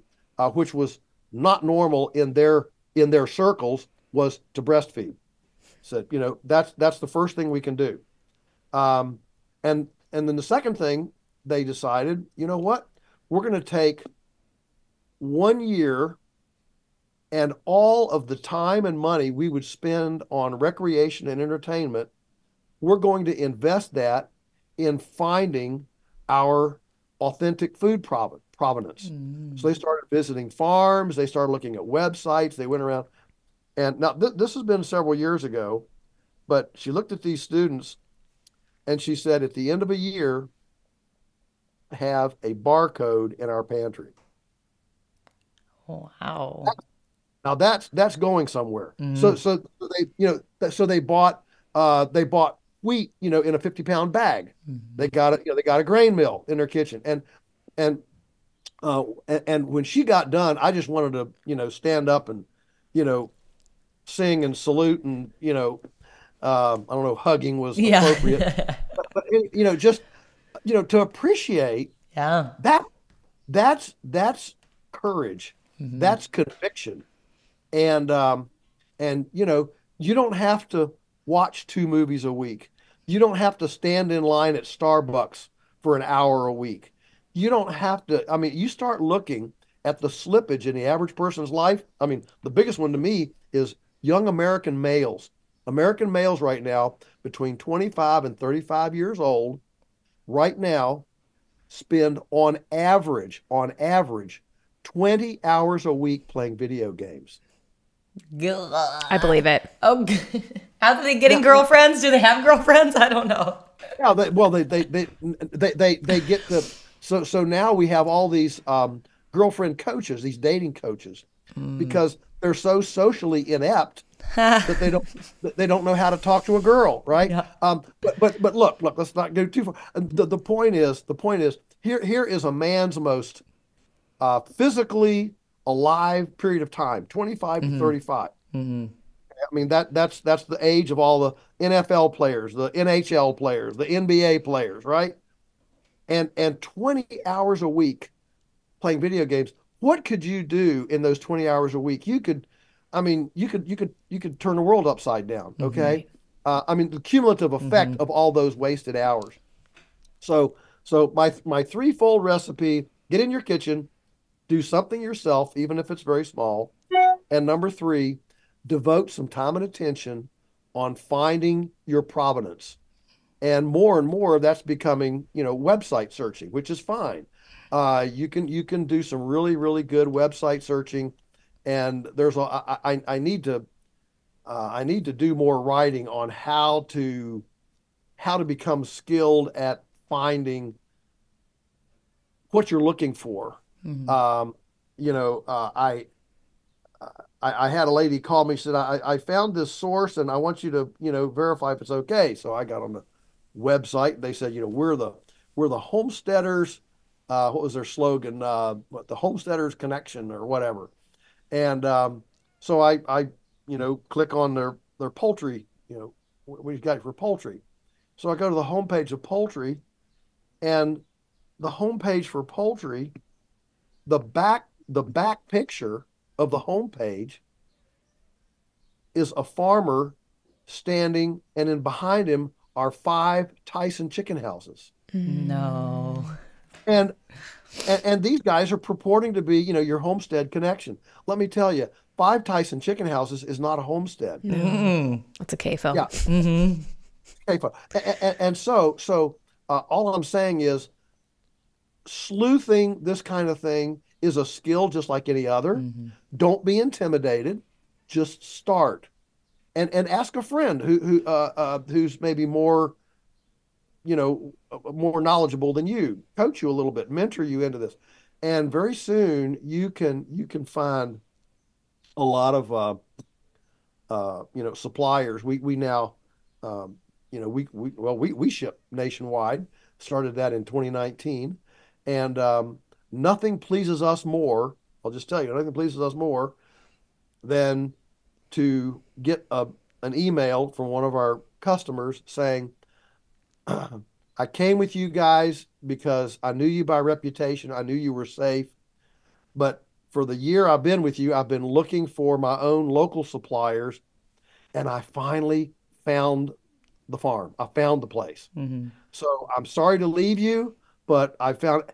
which was not normal in their circles, was to breastfeed. Said, that's the first thing we can do. Um, and then the second thing they decided, you know what? We're going to take 1 year, and all of the time and money we would spend on recreation and entertainment, we're going to invest that in finding our authentic food provenance. Mm-hmm. So they started visiting farms, they started looking at websites, they went around. And now this has been several years ago, but she looked at these students, and she said, at the end of a year, have a barcode in our pantry. Wow. Now that's going somewhere. So Mm-hmm. so they bought wheat, in a 50-pound bag. Mm-hmm. They got a grain mill in their kitchen, and and when she got done, I just wanted to, stand up and, you know sing and salute, and, I don't know, hugging was appropriate, Yeah. but just, to appreciate Yeah. that. That's courage. Mm-hmm. That's conviction. And you don't have to watch 2 movies a week. You don't have to stand in line at Starbucks for an hour a week. You don't have to. I mean, you start looking at the slippage in the average person's life. I mean, the biggest one to me is young American males. American males right now, between 25 and 35 years old, right now, spend on average, 20 hours a week playing video games. I believe it. Oh, how are they getting girlfriends? Do they have girlfriends? I don't know. Yeah, they get the so now we have all these girlfriend coaches, these dating coaches, because they're so socially inept that they don't know how to talk to a girl, right? Yeah. But look, let's not go too far. The point is here is a man's most physically alive period of time, 25 to 35. I mean, that's the age of all the NFL players, the NHL players, the NBA players, right? And 20 hours a week playing video games. What could you do in those 20 hours a week? You could turn the world upside down. Okay. I mean, the cumulative effect of all those wasted hours. So my threefold recipe: get in your kitchen, do something yourself, even if it's very small. And number three, devote some time and attention on finding your provenance. And more that's becoming, website searching, which is fine. You can do some really, really good website searching. And I need to do more writing on how to become skilled at finding what you're looking for. I had a lady call me, said, I found this source and I want you to, verify if it's okay. So I got on the website. They said, we're the homesteaders. What was their slogan? The homesteaders connection or whatever. And so I click on their poultry, what you got for poultry. So I go to the homepage of poultry, and the homepage for poultry, the back picture of the homepage is a farmer standing, and then behind him are 5 Tyson chicken houses. No. And these guys are purporting to be, your homestead connection. Let me tell you, 5 Tyson chicken houses is not a homestead. That's a CAFO. Yeah. CAFO. And so all I'm saying is, sleuthing this kind of thing is a skill just like any other. Don't be intimidated. Just start, and ask a friend who's maybe more, more knowledgeable than you, coach you a little bit, mentor you into this, and very soon you can find a lot of suppliers. We now we ship nationwide. Started that in 2019, and nothing pleases us more. I'll just tell you, nothing pleases us more than to get an email from one of our customers saying, I came with you guys because I knew you by reputation. I knew you were safe. But for the year I've been with you, I've been looking for my own local suppliers, and I finally found the farm. I found the place. So I'm sorry to leave you, but I found,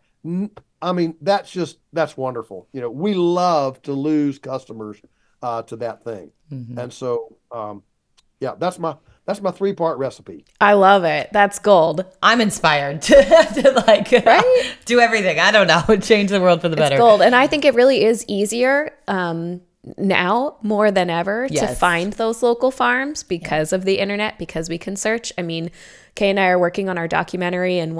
I mean, that's wonderful. We love to lose customers to that thing. And so, that's my 3-part recipe. I love it. That's gold. I'm inspired to do everything. I don't know, change the world for the better. It's gold. And I think it really is easier now more than ever to find those local farms because of the internet, because we can search. I mean, Kay and I are working on our documentary, and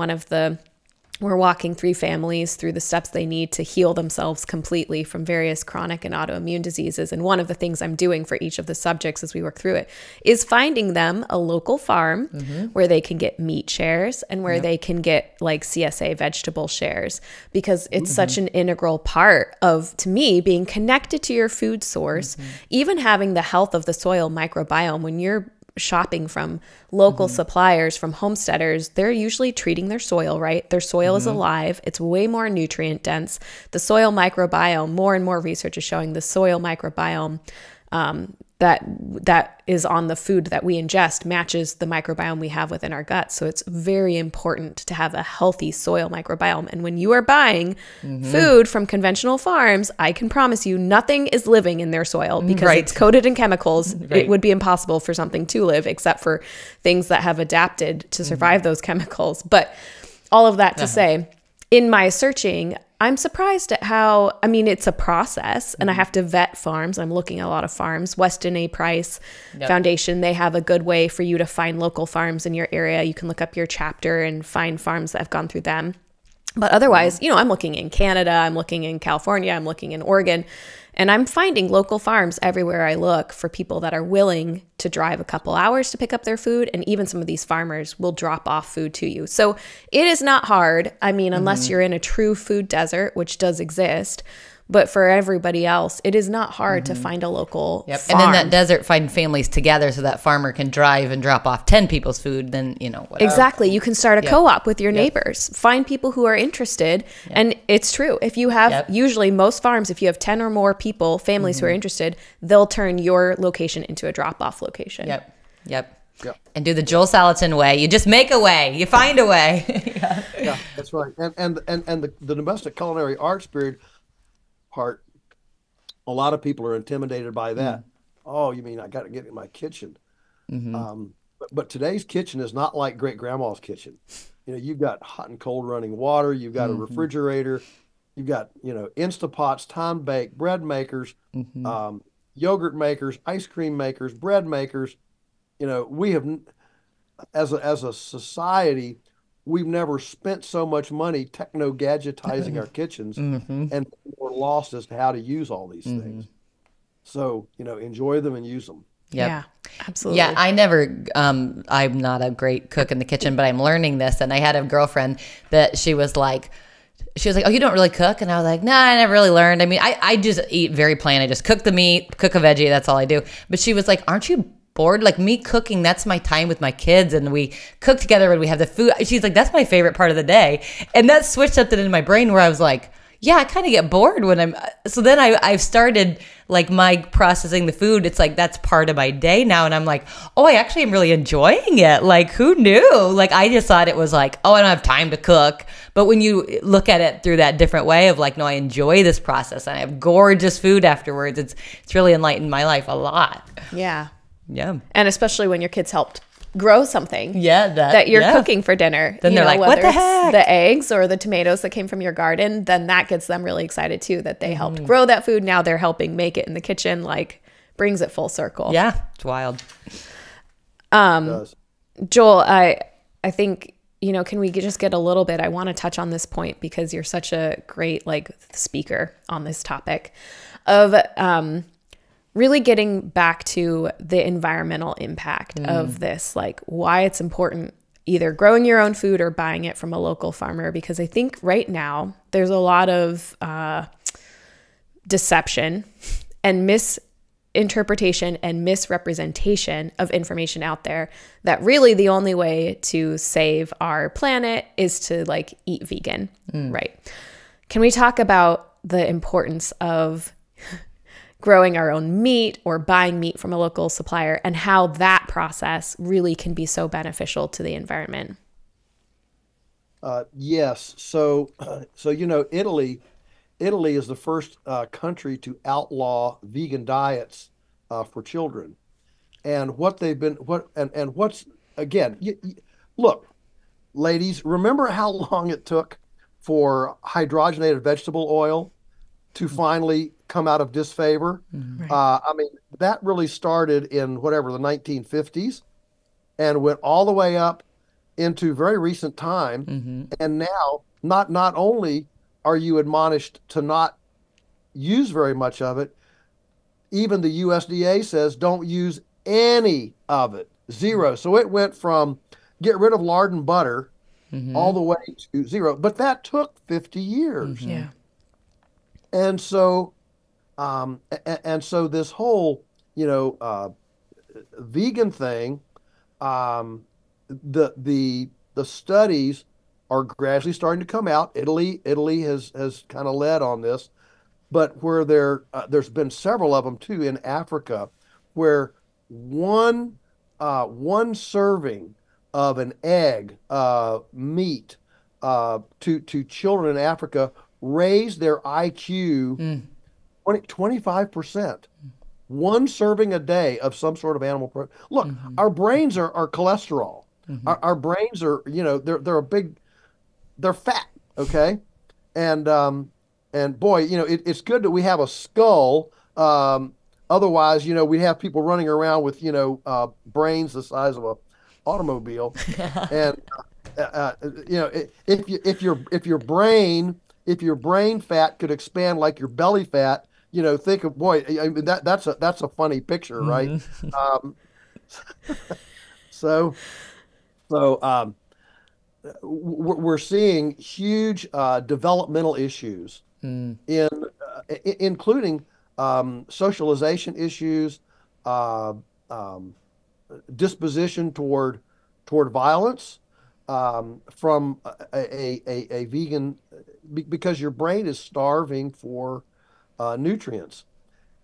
we're walking 3 families through the steps they need to heal themselves completely from various chronic and autoimmune diseases. And one of the things I'm doing for each of the subjects as we work through it is finding them a local farm where they can get meat shares and where they can get like CSA vegetable shares, because it's such an integral part of, to me, being connected to your food source, even having the health of the soil microbiome. When you're shopping from local suppliers, from homesteaders, they're usually treating their soil right. Their soil is alive. It's way more nutrient dense. The soil microbiome, more and more research is showing the soil microbiome that is on the food that we ingest matches the microbiome we have within our gut. So it's very important to have a healthy soil microbiome. And when you are buying food from conventional farms, I can promise you nothing is living in their soil because it's coated in chemicals. It would be impossible for something to live except for things that have adapted to survive those chemicals. But all of that to say, in my searching, I'm surprised at how, I mean, it's a process and I have to vet farms. I'm looking at a lot of farms. Weston A. Price Foundation, they have a good way for you to find local farms in your area. You can look up your chapter and find farms that have gone through them. But otherwise, you know, I'm looking in Canada, I'm looking in California, I'm looking in Oregon, and I'm finding local farms everywhere I look for people that are willing to drive a couple hours to pick up their food. And even some of these farmers will drop off food to you. So it is not hard. I mean, unless you're in a true food desert, which does exist. But for everybody else, it is not hard to find a local farm. And in that desert, find families together so that farmer can drive and drop off 10 people's food, then, you know, whatever. Exactly. You can start a co-op with your neighbors. Find people who are interested. And it's true. If you have, usually most farms, if you have 10 or more people, families who are interested, they'll turn your location into a drop-off location. Yep. And do the Joel Salatin way. You just make a way. You find a way. Yeah, that's right. And the domestic culinary arts period part, a lot of people are intimidated by that. Oh, you mean I got to get in my kitchen? But today's kitchen is not like great grandma's kitchen. You know, you've got hot and cold running water. You've got a refrigerator. You've got, you know, Instapots, time bake, bread makers, yogurt makers, ice cream makers, bread makers. You know, we have, as a society, we've never spent so much money techno-gadgetizing our kitchens, and we're lost as to how to use all these things. So, you know, enjoy them and use them. Yeah, absolutely. Yeah, I never, I'm not a great cook in the kitchen, but I'm learning this. And I had a girlfriend that she was like, oh, you don't really cook? And I was like, nah, I never really learned. I mean, I just eat very plain. I just cook the meat, cook a veggie. That's all I do. But she was like, aren't you bored? Like, me cooking, that's my time with my kids, and we cook together and we have the food. She's like, that's my favorite part of the day. And that switched something in my brain where I was like, yeah, I kind of get bored when I'm, so then I've started like my processing the food. It's like, that's part of my day now. And I'm like, oh, I actually am really enjoying it. Like, who knew? Like, I just thought it was like, oh, I don't have time to cook. But when you look at it through that different way of like, no, I enjoy this process and I have gorgeous food afterwards. It's really enlightened my life a lot. Yeah. Yeah. And especially when your kids helped grow something that you're cooking for dinner. Then they're like, what the heck? The eggs or the tomatoes that came from your garden, then that gets them really excited too, that they helped grow that food. Now they're helping make it in the kitchen, like brings it full circle. Yeah, it's wild. Joel, I think, you know, can we just get a little bit, I want to touch on this point because you're such a great like speaker on this topic of really getting back to the environmental impact of this, like why it's important either growing your own food or buying it from a local farmer. Because I think right now there's a lot of deception and misinterpretation and misrepresentation of information out there that really the only way to save our planet is to like eat vegan, right? Can we talk about the importance of growing our own meat or buying meat from a local supplier and how that process really can be so beneficial to the environment? Yes. So you know, Italy is the first country to outlaw vegan diets for children, and what's again? Look, ladies, remember how long it took for hydrogenated vegetable oil to finally come out of disfavor. I mean, that really started in whatever, the 1950s and went all the way up into very recent time. And now not only are you admonished to not use very much of it, even the USDA says don't use any of it, zero. So it went from get rid of lard and butter all the way to zero. But that took 50 years. Yeah. And so, this whole, you know, vegan thing, the studies are gradually starting to come out. Italy has kind of led on this, but where there's been several of them too in Africa, where one serving of an egg, meat, to children in Africa raised their IQ 25%. One serving a day of some sort of animal protein. Look, our brains are cholesterol. Our brains are, you know, they're fat. Okay. And boy, it's good that we have a skull. Otherwise, we have people running around with, brains the size of a automobile. And if your brain fat could expand like your belly fat, think of, boy, I mean, that's a funny picture, right? Mhm. Um, so so we're seeing huge developmental issues Mm. in including socialization issues, uh, um, disposition toward violence from a vegan because your brain is starving for nutrients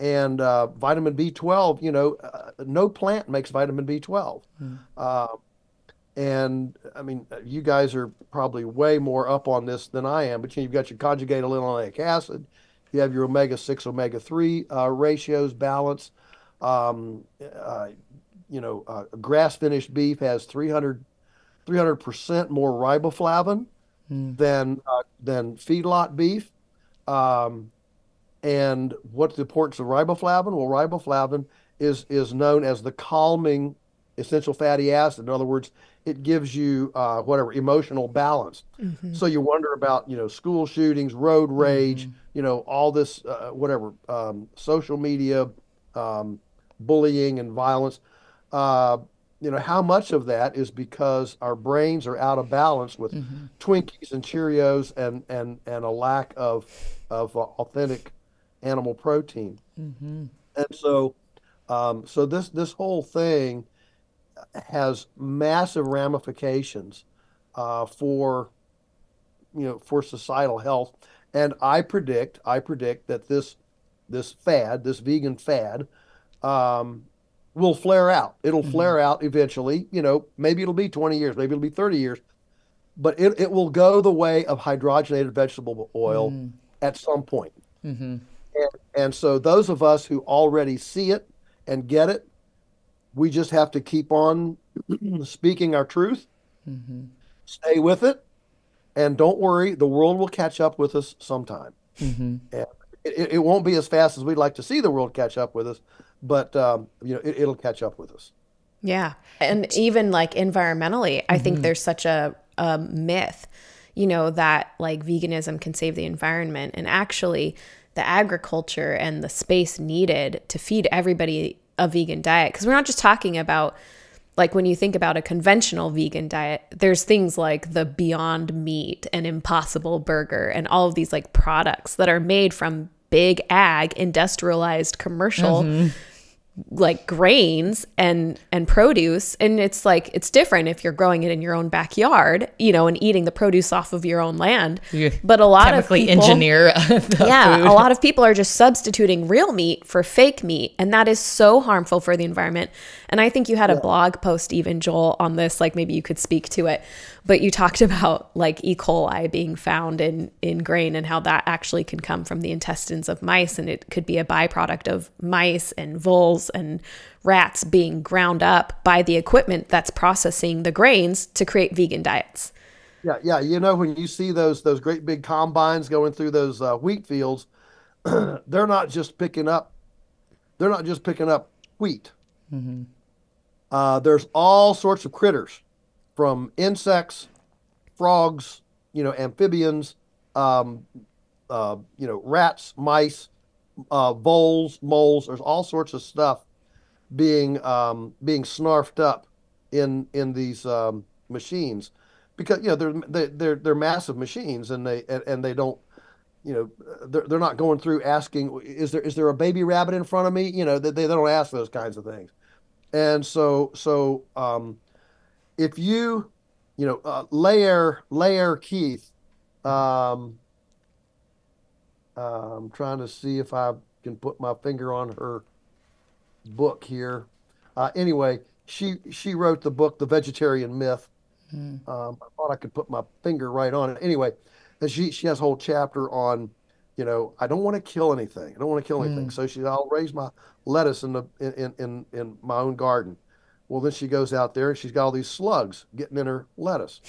and vitamin B12. No plant makes vitamin B12. Mm. Uh, and I mean, you guys are probably way more up on this than I am, but you've got your conjugated linoleic acid, you have your omega-6, omega-3 ratios balanced. Um, uh, grass-finished beef has 300% more riboflavin Mm. than feedlot beef. Um, and what's the importance of riboflavin? Well, riboflavin is known as the calming essential fatty acid. In other words, it gives you whatever emotional balance. Hmm. So you wonder about school shootings, road rage, Mhm. all this whatever social media, um, bullying and violence. Uh, how much of that is because our brains are out of balance with Mhm. Twinkies and Cheerios and a lack of authentic animal protein. Mhm. And so this whole thing has massive ramifications for for societal health. And I predict that this vegan fad, um, will flare out. It'll Mhm. flare out eventually. Maybe it'll be 20 years, maybe it'll be 30 years, but it will go the way of hydrogenated vegetable oil Mm. at some point. Mhm. And so those of us who already see it and get it, we just have to keep on speaking our truth, Mhm. stay with it, and don't worry, the world will catch up with us sometime. Mhm. And it won't be as fast as we'd like to see the world catch up with us, but it'll catch up with us. Yeah. And even like environmentally, I think Mhm. there's such a myth, that like veganism can save the environment. And actually, the agriculture and the space needed to feed everybody a vegan diet, because we're not just talking about like when you think about a conventional vegan diet, there's things like the Beyond Meat and Impossible Burger and all of these like products that are made from big ag, industrialized, commercial Mhm. like grains and produce. And it's like it's different if you're growing it in your own backyard, and eating the produce off of your own land. You But a lot of chemically people engineer the yeah, food. a lot of people are just substituting real meat for fake meat, and that is so harmful for the environment. And I think you had a Yeah. blog post even, Joel, on this, like maybe you could speak to it, but you talked about like E. coli being found in grain and how that actually can come from the intestines of mice, and it could be a byproduct of mice and voles and rats being ground up by the equipment that's processing the grains to create vegan diets. Yeah, yeah. When you see those great big combines going through those wheat fields, they're not just picking up they're not just picking up wheat. Mhm. There's all sorts of critters, from insects, frogs, amphibians, um, rats, mice, voles, moles. There's all sorts of stuff being snarfed up in these machines because they're massive machines, and they don't, they're not going through asking, is there a baby rabbit in front of me? They don't ask those kinds of things. And so if Lair Keith, um, I'm trying to see if I can put my finger on her book here. Anyway, she wrote the book The Vegetarian Myth. Mm. I thought I could put my finger right on it. Anyway, and she has a whole chapter on, I don't want to kill anything. I don't want to kill anything. Mm. So I'll raise my lettuce in my own garden. Well, then she goes out there and she's got all these slugs getting in her lettuce.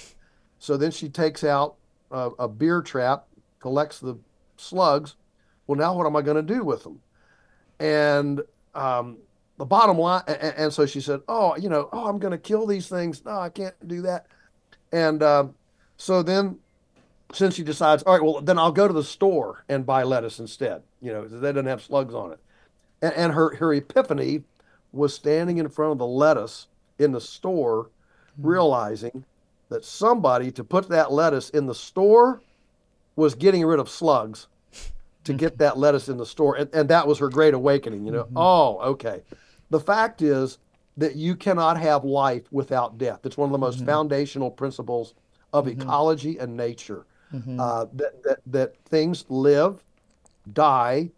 So then she takes out a beer trap, collects the slugs. Well, now what am I going to do with them? And the bottom line, and so she said, "Oh, oh, I'm going to kill these things. No, I can't do that." And so then, since she decides, all right, well, then I'll go to the store and buy lettuce instead. They doesn't have slugs on it. And her epiphany was standing in front of the lettuce in the store, realizing that somebody to put that lettuce in the store was getting rid of slugs to get that lettuce in the store. And that was her great awakening, Oh, okay. The fact is that you cannot have life without death. It's one of the most foundational principles of ecology and nature. That things live, die,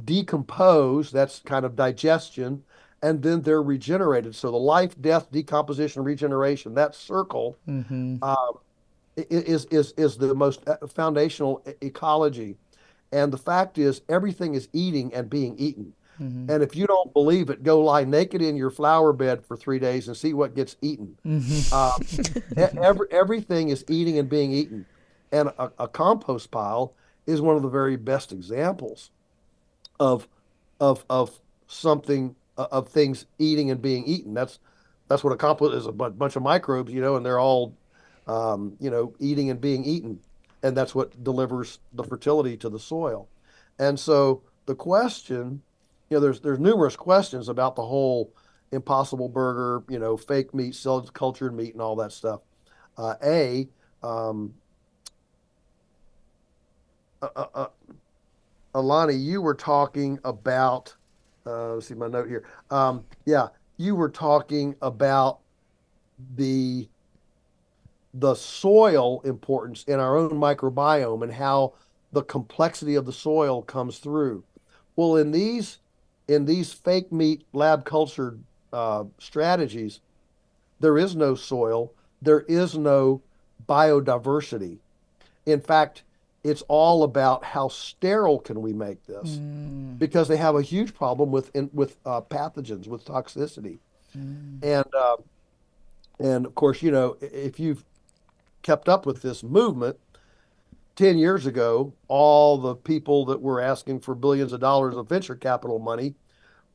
decompose, that's kind of digestion, and then they're regenerated. So the life, death, decomposition, regeneration, that circle is the most foundational ecology. And the fact is, everything is eating and being eaten. And if you don't believe it, go lie naked in your flower bed for 3 days and see what gets eaten. Everything is eating and being eaten. And a compost pile is one of the very best examples of something of things eating and being eaten. That's what a compost is, a bunch of microbes, and they're all eating and being eaten. And that's what delivers the fertility to the soil. And so the question, there's numerous questions about the whole Impossible Burger, fake meat, cultured meat, and all that stuff. Alani, you were talking about, let's see my note here. Yeah, you were talking about the soil importance in our own microbiome and how the complexity of the soil comes through. Well, in these fake meat lab cultured strategies, there is no soil, there is no biodiversity. In fact, it's all about how sterile can we make this, because they have a huge problem with pathogens, with toxicity, and of course, if you've kept up with this movement, 10 years ago, all the people that were asking for billions of dollars of venture capital money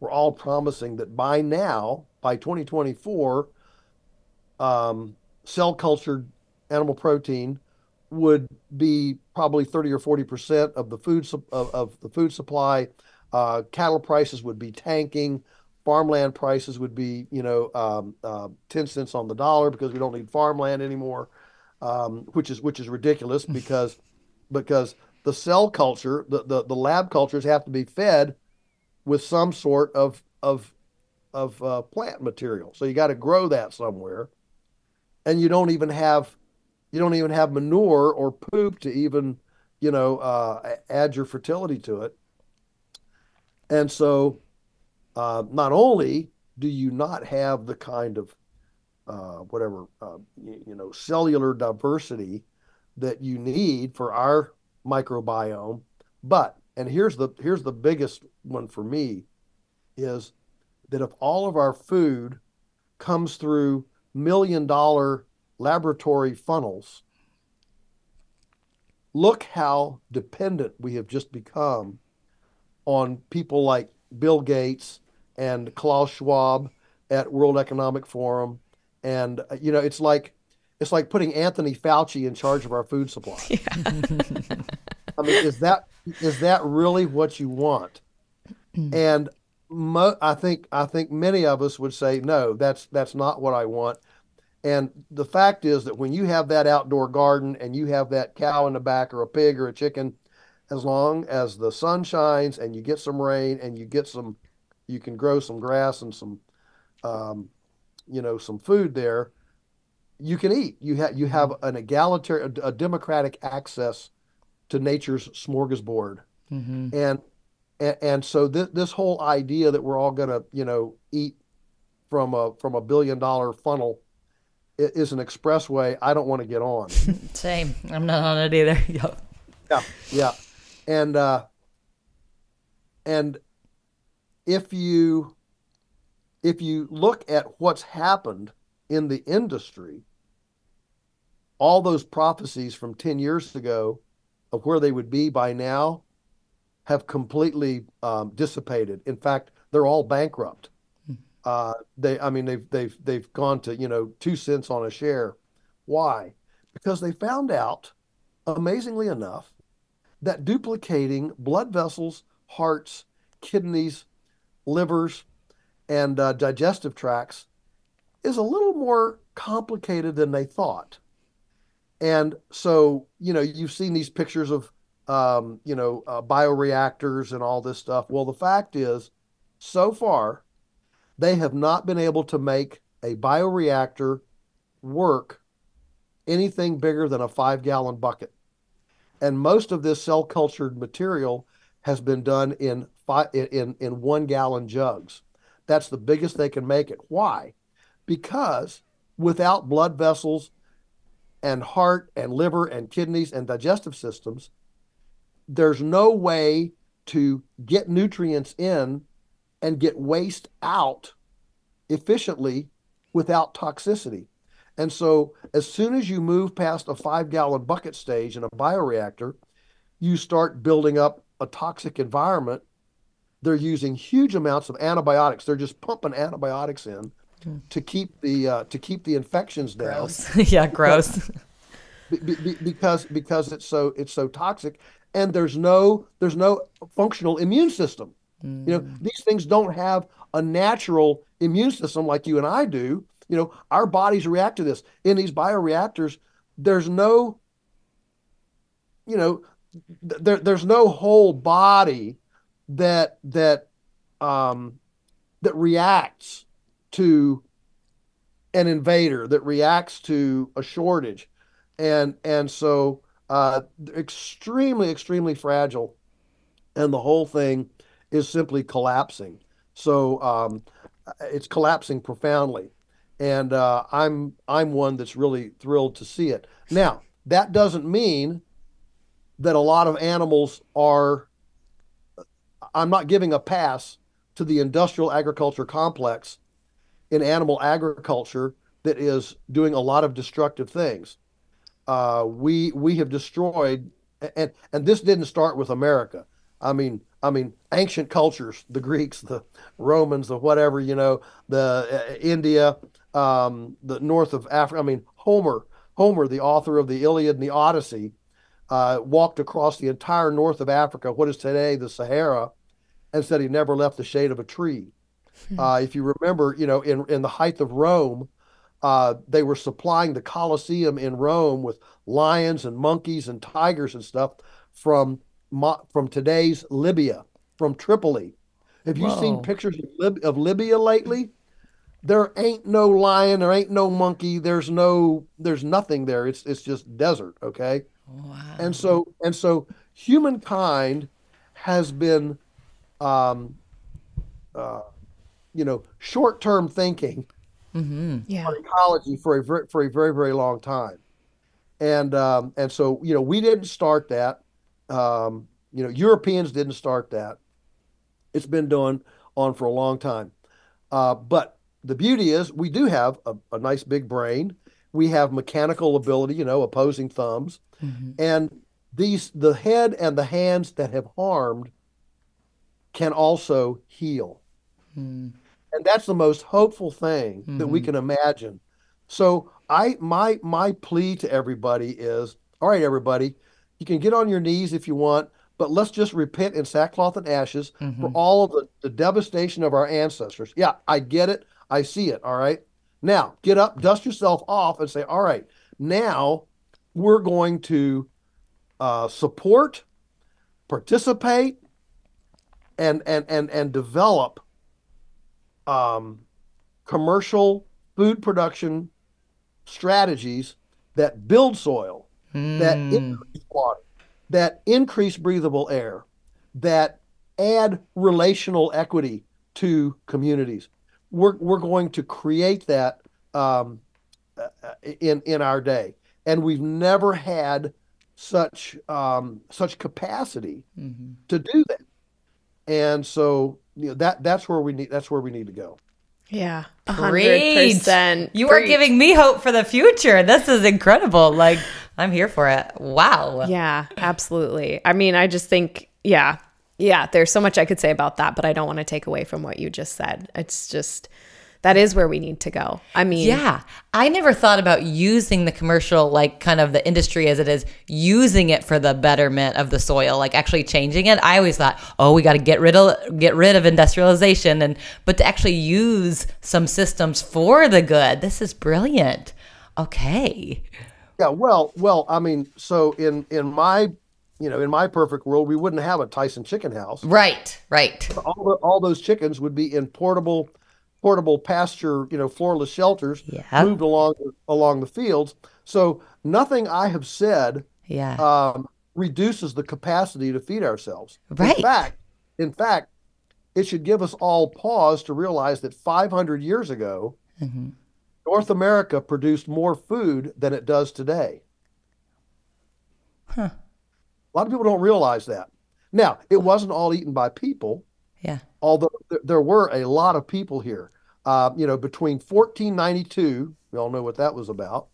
were all promising that by now, by 2024, cell cultured animal protein would be probably 30 or 40% of the food supply. Cattle prices would be tanking. Farmland prices would be, 10 cents on the dollar, because we don't need farmland anymore, which is ridiculous, because the cell culture, the lab cultures have to be fed with some sort of plant material. So you got to grow that somewhere, and you don't even have manure or poop to even add your fertility to it. And so not only do you not have the kind of cellular diversity that you need for our microbiome, but, and here's the biggest one for me, is that if all of our food comes through $1 million laboratory funnels, look how dependent we have just become on people like Bill Gates and Klaus Schwab at World Economic Forum. And, it's like putting Anthony Fauci in charge of our food supply. Yeah. I mean, is that really what you want? And I think many of us would say, no, that's not what I want. And the fact is that when you have that outdoor garden and you have that cow in the back, or a pig or a chicken, as long as the sun shines and you get some rain and you can grow some grass and some food there, you can eat. You have an egalitarian, a democratic access to nature's smorgasbord. And so this whole idea that we're all going to eat from a $1 billion funnel is an expressway I don't want to get on. Same. I'm not on it either. Yep. Yeah. And if you look at what's happened in the industry, all those prophecies from 10 years ago of where they would be by now have completely dissipated. In fact, they're all bankrupt. I mean, they've gone to, 2 cents on a share. Why? Because they found out, amazingly enough, that duplicating blood vessels, hearts, kidneys, livers, and digestive tracts is a little more complicated than they thought. And so, you've seen these pictures of, bioreactors and all this stuff. Well, the fact is, so far, they have not been able to make a bioreactor work anything bigger than a 5-gallon bucket. And most of this cell cultured material has been done in 1-gallon jugs. That's the biggest they can make it. Why? Because without blood vessels and heart and liver and kidneys and digestive systems, there's no way to get nutrients in and get waste out efficiently without toxicity. And so as soon as you move past a 5-gallon bucket stage in a bioreactor, you start building up a toxic environment. They're using huge amounts of antibiotics. They're just pumping antibiotics in to keep the infections down. Gross. Yeah, gross. Because it's so toxic, and there's no functional immune system. These things don't have a natural immune system like you and I do. Our bodies react to this. In these bioreactors, there's no whole body that reacts to an invader, that reacts to a shortage, and so extremely, extremely fragile, and the whole thing is simply collapsing. So it's collapsing profoundly, and I'm one that's really thrilled to see it. Now, that doesn't mean that a lot of animals are. I'm not giving a pass to the industrial agriculture complex in animal agriculture that is doing a lot of destructive things. We have destroyed, and this didn't start with America. I mean, ancient cultures, the Greeks, the Romans, the whatever, the India, the north of Africa. I mean, Homer, the author of the Iliad and the Odyssey, walked across the entire north of Africa, what is today the Sahara, and said he never left the shade of a tree. If you remember, in the height of Rome, they were supplying the Colosseum in Rome with lions and monkeys and tigers and stuff from today's Libya, from Tripoli. Have you seen pictures of Libya lately? There ain't no lion, there ain't no monkey, there's nothing there. It's just desert, okay? Wow. And so humankind has been short-term thinking on ecology for a very, very long time. And so, we didn't start that. Europeans didn't start that. It's been going on for a long time. But the beauty is we do have a nice big brain. We have mechanical ability, opposing thumbs. And the head and the hands that have harmed can also heal. And that's the most hopeful thing that we can imagine. So my plea to everybody is, all right, everybody, you can get on your knees if you want, but let's just repent in sackcloth and ashes for all of the devastation of our ancestors. Yeah, I get it. I see it. All right. Now get up, dust yourself off, and say, all right, now we're going to support, participate, and develop commercial food production strategies that build soil, that increase water, that increase breathable air, that add relational equity to communities. We're going to create that in our day, and we've never had such capacity to do that. And so that's where we need to go. Yeah. Great. 100%. You are giving me hope for the future. This is incredible. Like, I'm here for it. Wow. Yeah, absolutely. I mean, I just think, yeah, there's so much I could say about that, but I don't want to take away from what you just said. It's just, that is where we need to go. I mean, yeah, I never thought about using the commercial, like kind of the industry as it is, using it for the betterment of the soil, like actually changing it. I always thought, oh, we got to get rid of industrialization, but to actually use some systems for the good. This is brilliant. Okay. Yeah, well, I mean, so in my in my perfect world, we wouldn't have a Tyson chicken house. Right. All those chickens would be in portable pasture, floorless shelters, moved along the fields. So nothing I have said reduces the capacity to feed ourselves. Right. In fact, it should give us all pause to realize that 500 years ago, North America produced more food than it does today. Huh. A lot of people don't realize that. Now, it wasn't all eaten by people. Yeah. Although there were a lot of people here, between 1492, we all know what that was about,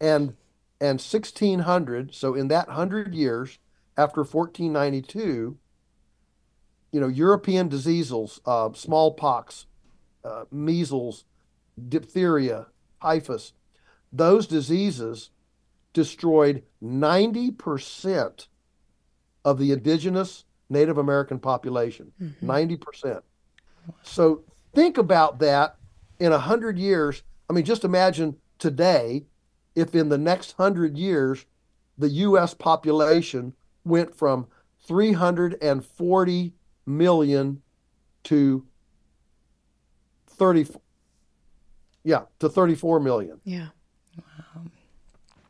and 1600. So in that 100 years after 1492, European diseases, smallpox, measles, diphtheria, typhus, those diseases destroyed 90% of the indigenous Native American population, 90%. So think about that in 100 years. I mean, just imagine today, if in the next 100 years, the U.S. population went from 340 million to 34 million. Yeah. Wow.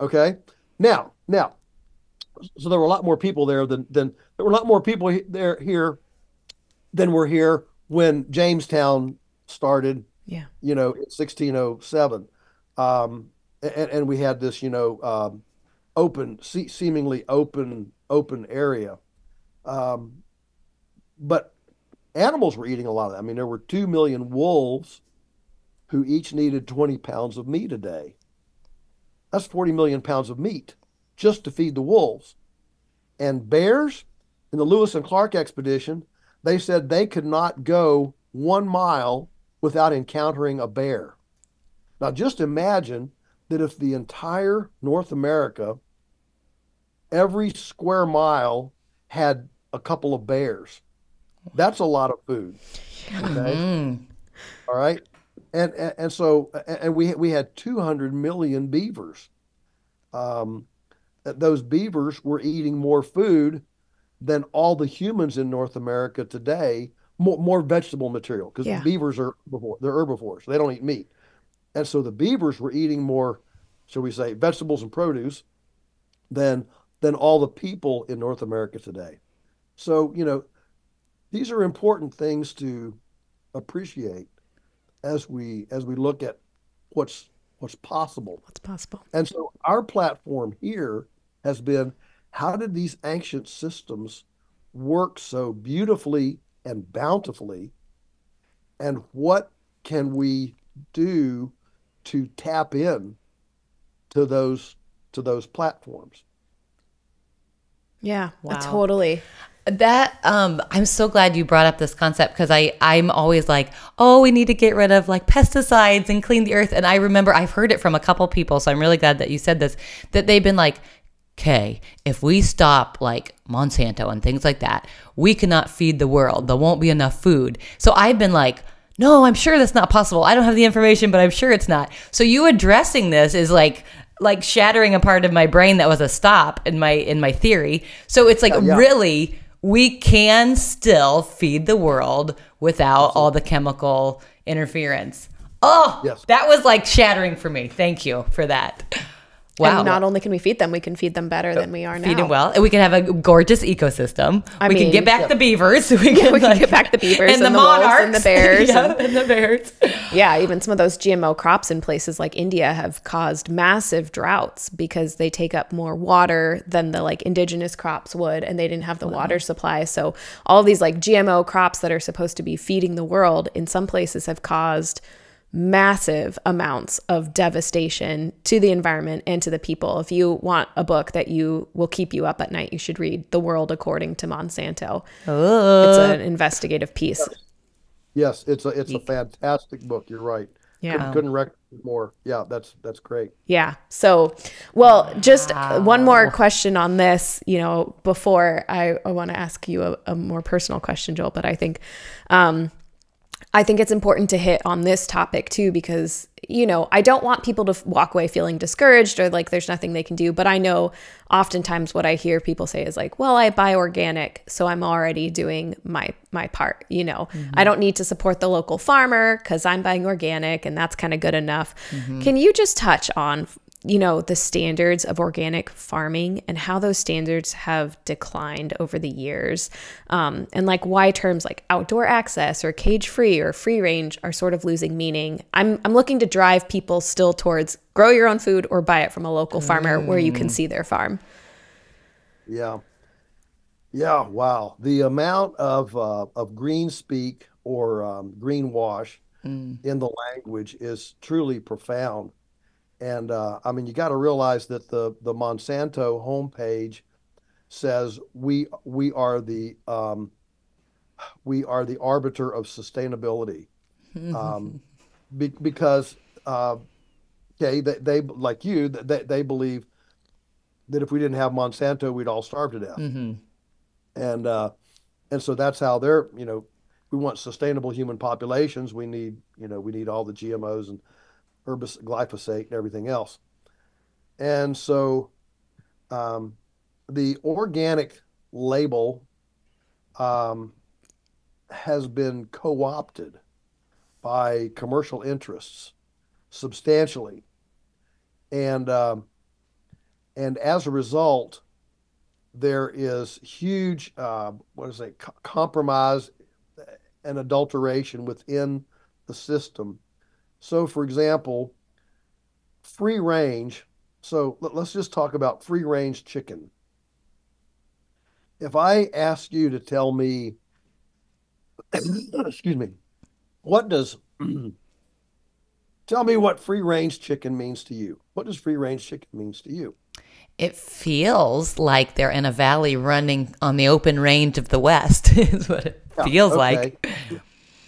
Okay. Now, so there were a lot more people there there were a lot more people here than were here when Jamestown started. Yeah. In 1607, and we had this seemingly open area, but animals were eating a lot of that. I mean, there were 2 million wolves who each needed 20 pounds of meat a day. That's 40 million pounds of meat just to feed the wolves. And bears, in the Lewis and Clark expedition, they said they could not go 1 mile without encountering a bear. Now just imagine that if the entire North America, every square mile had a couple of bears. That's a lot of food. Okay. All right. And so we had 200 million beavers. Those beavers were eating more food than all the humans in North America today, more vegetable material, because beavers they're herbivores. They don't eat meat. And so the beavers were eating more, shall we say, vegetables and produce than all the people in North America today. So, these are important things to appreciate as we look at what's possible. What's possible. And so our platform here has been, how did these ancient systems work so beautifully and bountifully, and what can we do to tap in to those platforms? Yeah, wow. Totally. That I'm so glad you brought up this concept, because I'm always like, oh, we need to get rid of like pesticides and clean the earth. And I remember I've heard it from a couple people, so I'm really glad that you said this, that they've been like, okay, if we stop like Monsanto and things like that, we cannot feed the world. There won't be enough food. So I've been like, no, I'm sure that's not possible. I don't have the information, but I'm sure it's not. So you addressing this is like shattering a part of my brain that was a stop in my theory. So it's like, really, we can still feed the world without all the chemical interference. Oh, yes. That was like shattering for me. Thank you for that. And Wow. not only can we feed them, we can feed them better than we are now. Feed them well. And we can have a gorgeous ecosystem. We can get back the beavers. We can get back the beavers and the monarchs wolves and the bears. and the bears. Yeah, even some of those GMO crops in places like India have caused massive droughts because they take up more water than the like indigenous crops would, and they didn't have the water supply. So all of these like GMO crops that are supposed to be feeding the world in some places have caused massive amounts of devastation to the environment and to the people. If you want a book that you will keep you up at night, you should read The World According to Monsanto. It's an investigative piece. Yes, it's a fantastic book. You're right. Yeah. Couldn't recommend more. Yeah, that's great. Yeah. So, well, just one more question on this, before I want to ask you a more personal question, Joel, but I think it's important to hit on this topic too, because, I don't want people to walk away feeling discouraged or like there's nothing they can do. But I know oftentimes what I hear people say is like, well, I buy organic, so I'm already doing my part. I don't need to support the local farmer because I'm buying organic and that's kind of good enough. Can you just touch on the standards of organic farming and how those standards have declined over the years, and like why terms like outdoor access or cage free or free range are sort of losing meaning? I'm looking to drive people still towards grow your own food or buy it from a local farmer where you can see their farm. Yeah. Wow. The amount of green speak or greenwash in the language is truly profound. And you got to realize that the Monsanto homepage says we are the arbiter of sustainability, because they like you, they believe that if we didn't have Monsanto, we'd all starve to death, and so that's how they're we want sustainable human populations. We need all the GMOs and glyphosate and everything else. And so the organic label has been co-opted by commercial interests substantially. And as a result, there is huge compromise and adulteration within the system. So, for example, free range. So let's just talk about free range chicken. If I ask you to tell me, excuse me, tell me what free range chicken means to you. What does free range chicken means to you? It feels like they're in a valley running on the open range of the West, is what it feels like.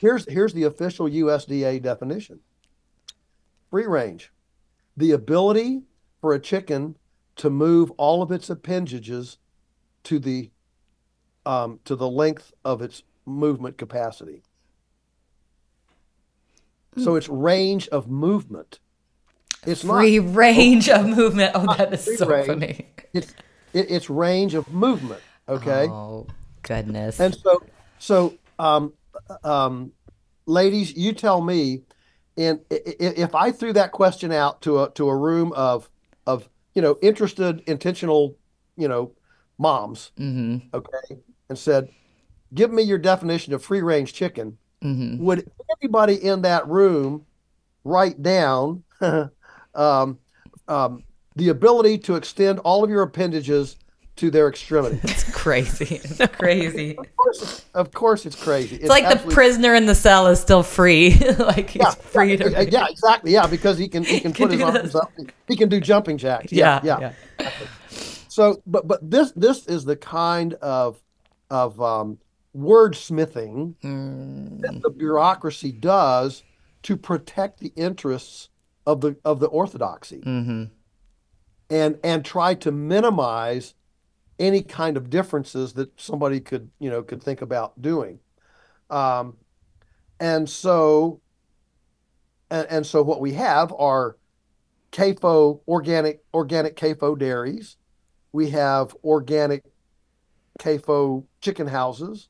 Here's the official USDA definition. Free range, the ability for a chicken to move all of its appendages to the length of its movement capacity. So it's range of movement. It's free range of movement. Oh, that is so funny. It's range of movement. Okay. Oh goodness. And so ladies, you tell me. And if I threw that question out to a room of interested, intentional, moms, okay, and said, "Give me your definition of free range chicken," would everybody in that room write down the ability to extend all of your appendages to their extremity? It's crazy. It's crazy. Of course it's crazy. It's like the prisoner in the cell is still free. Like he's free to yeah, exactly. Yeah, because he can put his arms up. He can do jumping jacks. Yeah. So, but this is the kind of wordsmithing that the bureaucracy does to protect the interests of the orthodoxy, and try to minimize any kind of differences that somebody could think about doing. And so what we have are CAFO, organic CAFO dairies. We have organic CAFO chicken houses,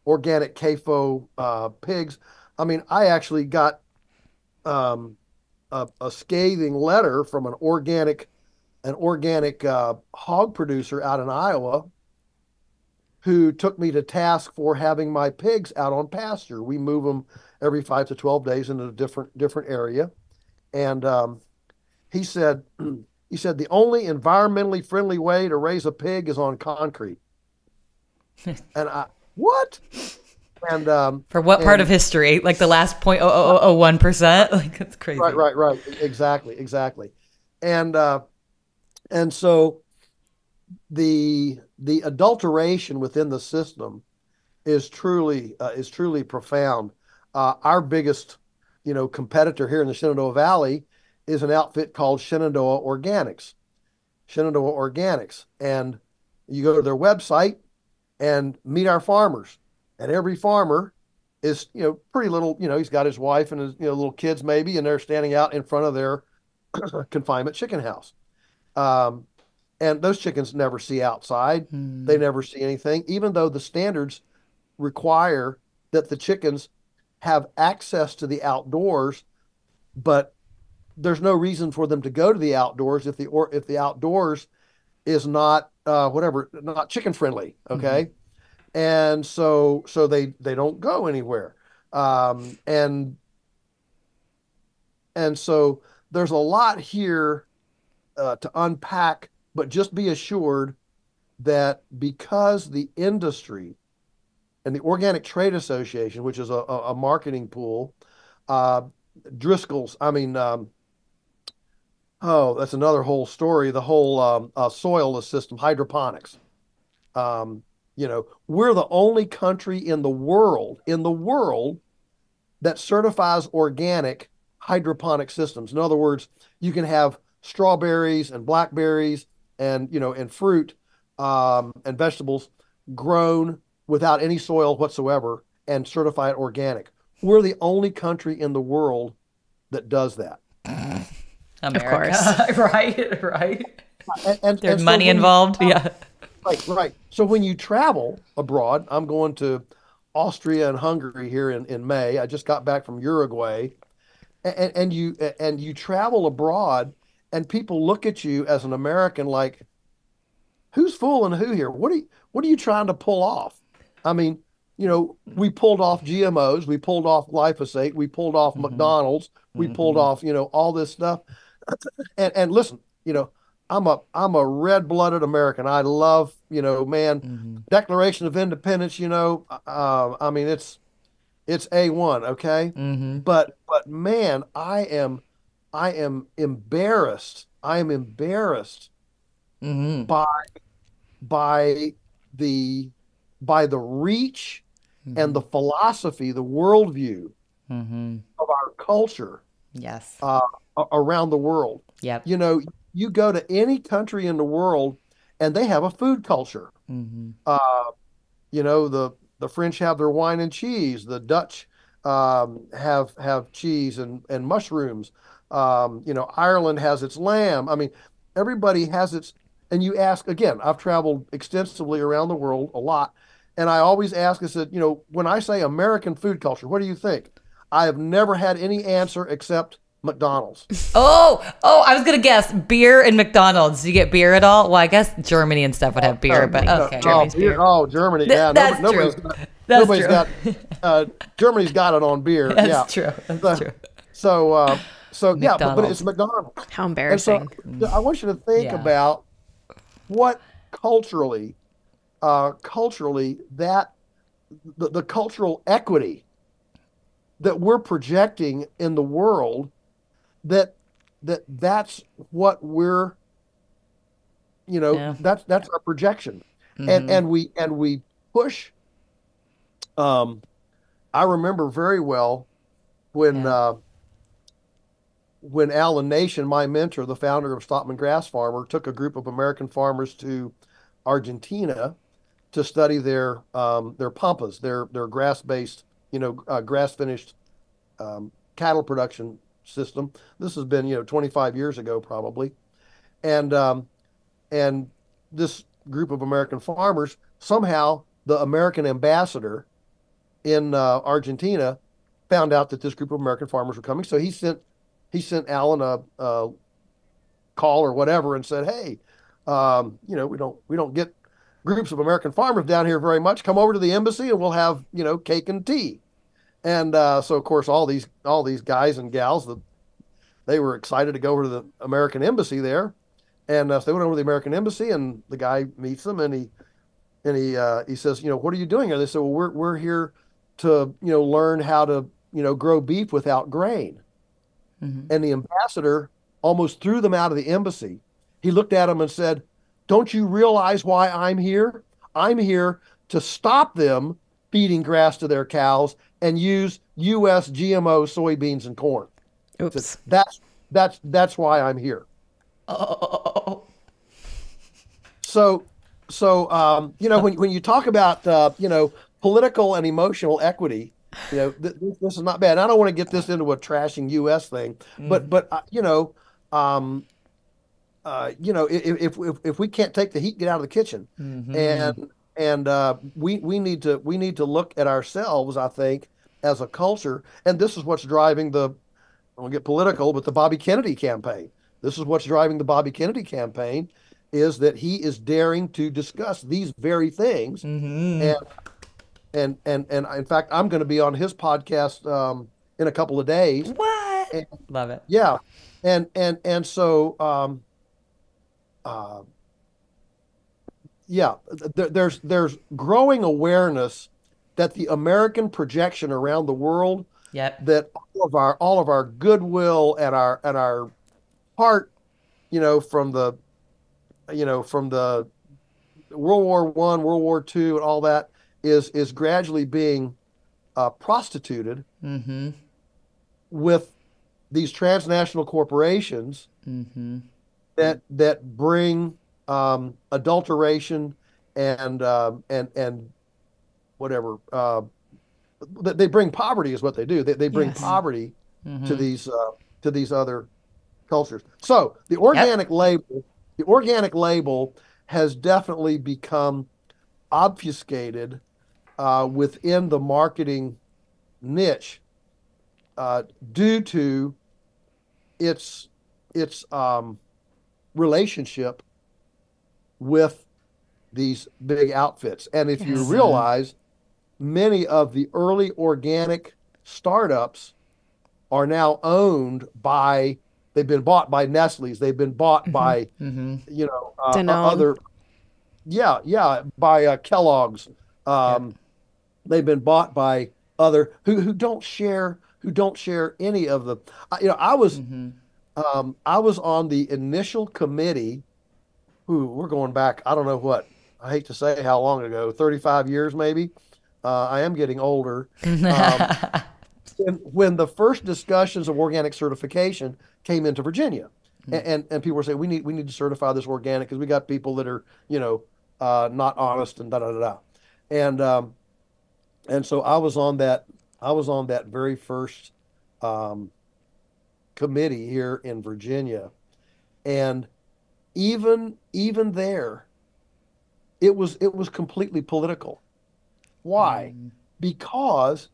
organic CAFO pigs. I mean, I actually got a scathing letter from an organic an organic hog producer out in Iowa who took me to task for having my pigs out on pasture. We move them every 5 to 12 days into a different area, and he said he said the only environmentally friendly way to raise a pig is on concrete. And I what? And For what part of history? Like the last 0.0001%? Like that's crazy. Right. Exactly. And so the adulteration within the system is truly profound. Our biggest, competitor here in the Shenandoah Valley is an outfit called Shenandoah Organics. And you go to their website and meet our farmers. And every farmer is, pretty little, he's got his wife and his, little kids maybe, and they're standing out in front of their confinement chicken house. And those chickens never see outside. They never see anything, even though the standards require that the chickens have access to the outdoors, but there's no reason for them to go to the outdoors if the outdoors is not not chicken friendly. Okay. And so they don't go anywhere. And so there's a lot here to unpack, but just be assured that because the industry and the Organic Trade Association, which is a marketing pool, Driscoll's, that's another whole story. The whole soilless system, hydroponics. We're the only country in the world that certifies organic hydroponic systems. In other words, you can have strawberries and blackberries and fruit and vegetables grown without any soil whatsoever and certify it organic. We're the only country in the world that does that. America. Of course. Right. And There's money involved. Yeah. Right. So when you travel abroad, I'm going to Austria and Hungary here in May. I just got back from Uruguay, and you travel abroad, and people look at you as an American like, who's fooling who here? What are you trying to pull off? We pulled off GMOs, we pulled off glyphosate, we pulled off McDonald's, we pulled off all this stuff, and listen, I'm a red-blooded American. I love, Declaration of Independence, it's A1, okay? But man, I am embarrassed. I am embarrassed by the reach and the philosophy, the worldview of our culture. Yes. Around the world. Yep. You go to any country in the world and they have a food culture. The French have their wine and cheese. The Dutch have cheese and mushrooms. Ireland has its lamb. Everybody has its, and you ask, again, I've traveled extensively around the world a lot. And I always ask, I said, when I say American food culture, what do you think? I have never had any answer except McDonald's. Oh, I was going to guess beer and McDonald's. Do you get beer at all? Well, I guess Germany and stuff would have beer, but okay. Germany. Yeah, that's nobody's true. Nobody's got Germany's got it on beer. That's true. That's true. So yeah, but it's McDonald's. How embarrassing. So I want you to think about what culturally that the cultural equity that we're projecting in the world, that's what we're, that's our projection. And we push. I remember very well when Alan Nation, my mentor, the founder of Stockman Grass Farmer, took a group of American farmers to Argentina to study their pampas, their grass-based, grass-finished cattle production system. This has been 25 years ago probably, and this group of American farmers, somehow the American ambassador in Argentina found out that this group of American farmers were coming, so he sent Alan call or whatever and said, hey, you know, we don't get groups of American farmers down here very much. Come over to the embassy and we'll have, you know, cake and tea. And so of course all these guys and gals, they were excited to go over to the American embassy there. And so they went over to the American embassy, and the guy meets them, and he says, you know, what are you doing here? They said, well, we're here to, you know, learn how to, you know, grow beef without grain. And the ambassador almost threw them out of the embassy. He looked at them and said, don't you realize why I'm here? I'm here to stop them feeding grass to their cows and use U.S. GMO soybeans and corn. Oops. That's why I'm here. Oh. So, you know, when you talk about, you know, political and emotional equity, you know, this is not bad. I don't want to get this into a trashing U.S. thing, but you know, if we can't take the heat, get out of the kitchen, and we need to look at ourselves, I think, as a culture, and this is what's driving I won't get political, but the Bobby Kennedy campaign. This is what's driving the Bobby Kennedy campaign, is that he is daring to discuss these very things. And in fact, I'm going to be on his podcast in a couple of days. What? And, love it. Yeah. And so yeah, there's growing awareness that the American projection around the world, that all of our goodwill and our heart, you know, from the World War I, World War II, and all that is gradually being prostituted with these transnational corporations that bring adulteration and whatever. They bring poverty is what they do. They bring poverty to these other cultures. So the organic label has definitely become obfuscated within the marketing niche due to its relationship with these big outfits. And if you realize, many of the early organic startups are now owned by, they've been bought by Nestle's, they've been bought by, you know, other, by Kellogg's. They've been bought by other who don't share any of the. You know, I was on the initial committee. We're going back. I don't know what. I hate to say how long ago. 35 years maybe. I am getting older. When the first discussions of organic certification came into Virginia, and people were saying we need to certify this organic because we got people that are, you know, not honest and da da da da, and so I was on that very first committee here in Virginia, and even there, it was completely political. Why? Because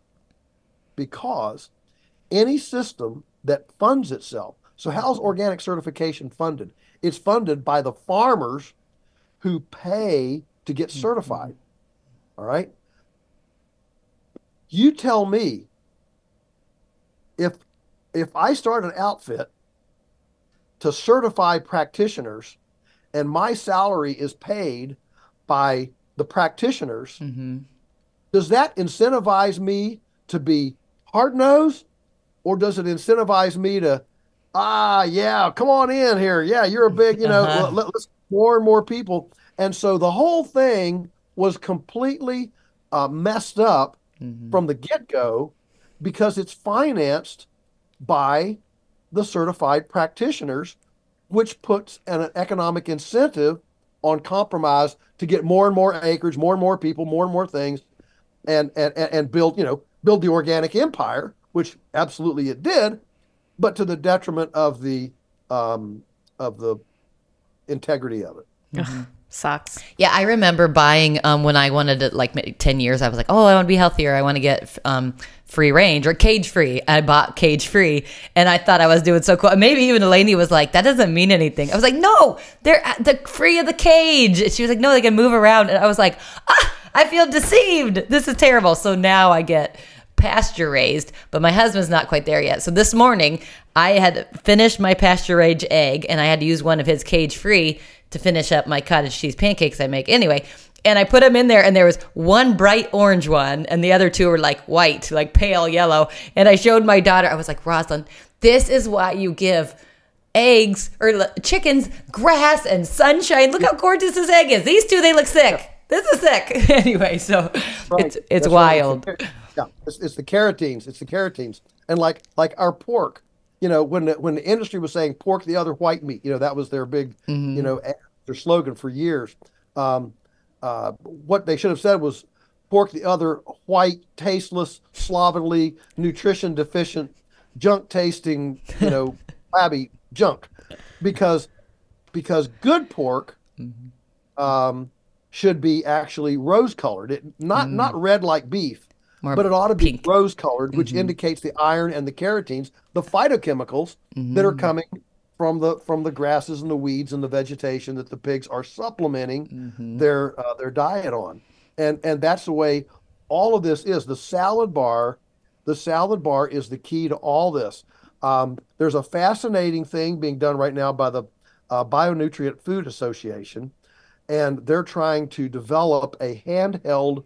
any system that funds itself. So how's organic certification funded? It's funded by the farmers who pay to get certified. All right. You tell me, if I start an outfit to certify practitioners and my salary is paid by the practitioners, does that incentivize me to be hard-nosed, or does it incentivize me to, yeah, come on in here. Yeah, you're a big, you know, let's more and more people. And so the whole thing was completely messed up from the get-go because it's financed by the certified practitioners, which puts an economic incentive on compromise to get more and more acreage, more and more people, more and more things, and build the organic empire, which absolutely it did, but to the detriment of the integrity of it. Sucks. Yeah, I remember buying when I wanted to, like, 10 years, I was like, oh, I want to be healthier. I want to get free range or cage free. I bought cage free and I thought I was doing so cool. Maybe even Elaine was like, that doesn't mean anything. I was like, no, they're the free of the cage. She was like, no, they can move around. And I was like, I feel deceived. This is terrible. So now I get pasture raised, but my husband's not quite there yet. So this morning I had finished my pasture raised egg and I had to use one of his cage free to finish up my cottage cheese pancakes I make anyway. And I put them in there and there was one bright orange one and the other two were like white, like pale yellow. And I showed my daughter, I was like, Rosalind, this is why you give eggs or chickens grass and sunshine. Look how gorgeous this egg is. These two, they look sick. This is sick. Anyway, so Right. it's That's wild. right. Yeah, it's the carotenes. It's the carotenes. And like our pork, when the industry was saying pork the other white meat, that was their big, their slogan for years. What they should have said was pork the other white, tasteless, slovenly, nutrition deficient, junk tasting, flabby junk, because good pork should be actually rose colored. It not red like beef. More But it ought to be pink. rose colored, which indicates the iron and the carotenes, the phytochemicals that are coming from the grasses and the weeds and the vegetation that the pigs are supplementing their diet on. And that's the way all of this is. The salad bar is the key to all this. There's a fascinating thing being done right now by the Bionutrient Food Association, and they're trying to develop a handheld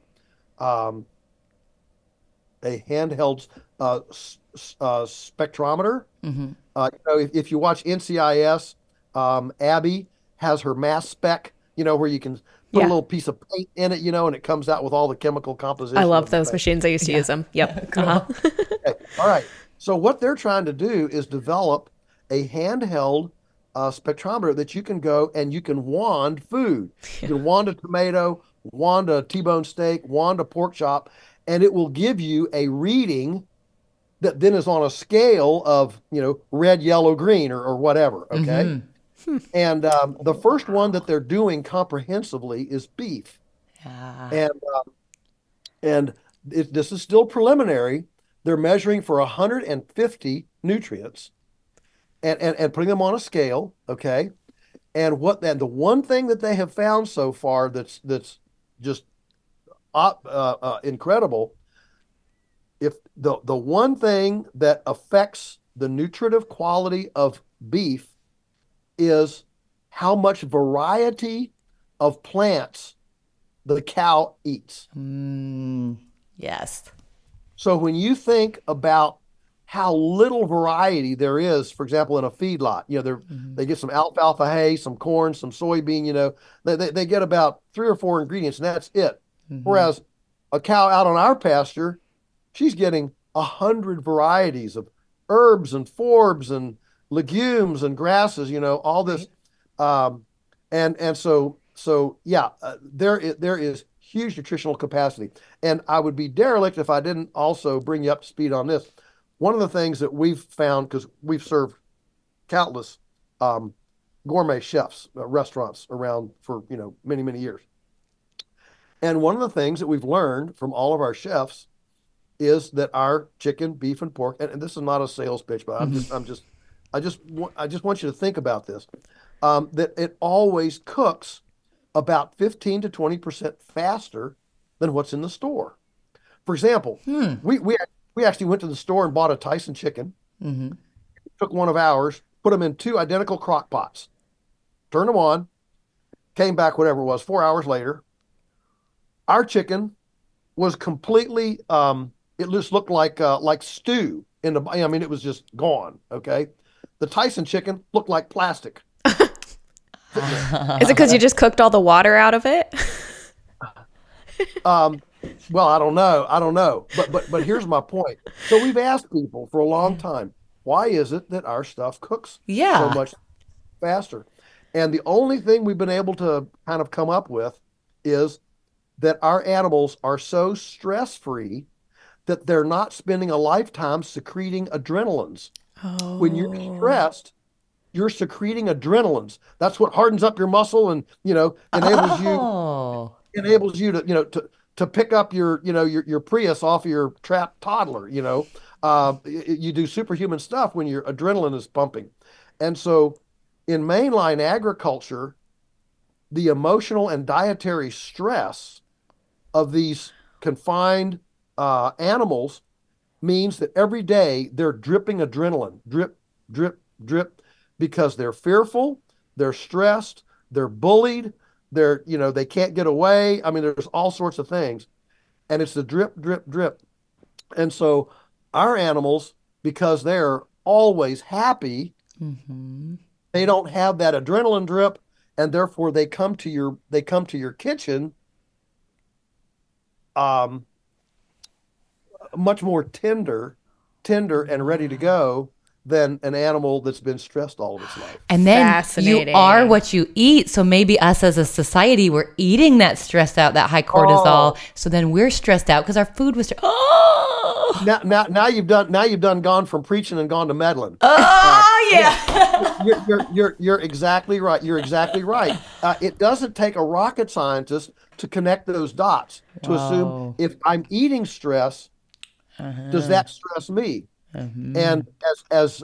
spectrometer. If you watch NCIS, Abby has her mass spec, where you can put a little piece of paint in it, and it comes out with all the chemical composition. I love those machines. I used to use them. Yep. Okay. All right. So what they're trying to do is develop a handheld spectrometer that you can go and you can wand food. You can wand a tomato, wand a T-bone steak, wand a pork chop, and it will give you a reading that then is on a scale of, red, yellow, green, or whatever. Okay. And the first one that they're doing comprehensively is beef. And this is still preliminary. They're measuring for 150 nutrients and putting them on a scale. Okay. And the one thing that they have found so far that's just incredible. If the one thing that affects the nutritive quality of beef is how much variety of plants the cow eats. Yes. So when you think about how little variety there is, for example, in a feedlot, they get some alfalfa hay, some corn, some soybean, they get about 3 or 4 ingredients and that's it. Whereas a cow out on our pasture, she's getting 100 varieties of herbs and forbs and legumes and grasses, all this. There is huge nutritional capacity. And I would be derelict if I didn't also bring you up to speed on this. One of the things that we've found, because we've served countless gourmet chefs, restaurants around for, many, many years. And one of the things that we've learned from all of our chefs is that our chicken, beef, and pork, and this is not a sales pitch, but I just want you to think about this, that it always cooks about 15 to 20% faster than what's in the store. For example, we actually went to the store and bought a Tyson chicken, took one of ours, put them in 2 identical crock pots, turned them on, came back, whatever it was, 4 hours later. Our chicken was completely, it just looked like stew in the, it was just gone. Okay. The Tyson chicken looked like plastic. Is it because you just cooked all the water out of it? Well, I don't know. But here's my point. So we've asked people for a long time, why is it that our stuff cooks so much faster? And the only thing we've been able to kind of come up with is that our animals are so stress-free that they're not spending a lifetime secreting adrenalines. When you're stressed, you're secreting adrenalines. That's what hardens up your muscle and, enables you to, to pick up your Prius off of your trapped toddler, you do superhuman stuff when your adrenaline is pumping. And so in mainline agriculture, the emotional and dietary stress of these confined animals means that every day they're dripping adrenaline, drip, drip, drip, because they're fearful, they're stressed, they're bullied, they can't get away. I mean, there's all sorts of things. And it's the drip, drip, drip. And so our animals, because they're always happy, they don't have that adrenaline drip, and therefore they come to your kitchen much more tender and ready to go than an animal that's been stressed all of its life. And then you are what you eat. So maybe us as a society, we're eating that stressed out, that high cortisol. So then we're stressed out because our food was. Now you've gone from preaching and gone to meddling. You're exactly right. You're exactly right. It doesn't take a rocket scientist to connect those dots to assume if I'm eating stress, does that stress me? And as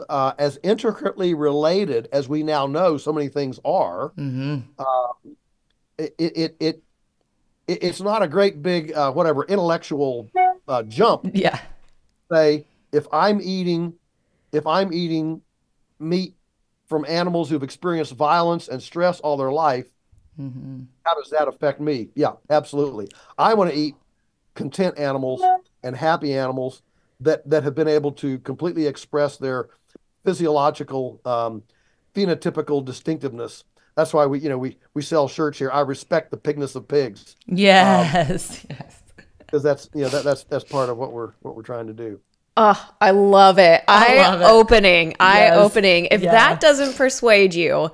intricately related as we now know so many things are, it's not a great big intellectual jump. Yeah. Say if I'm eating meat from animals who've experienced violence and stress all their life, how does that affect me? Yeah, absolutely. I want to eat content animals and happy animals that have been able to completely express their physiological, phenotypical distinctiveness. That's why we sell shirts here. I respect the pigness of pigs. Yes, yes. Because that's part of what we're trying to do. Oh, I love it. Eye-opening. If that doesn't persuade you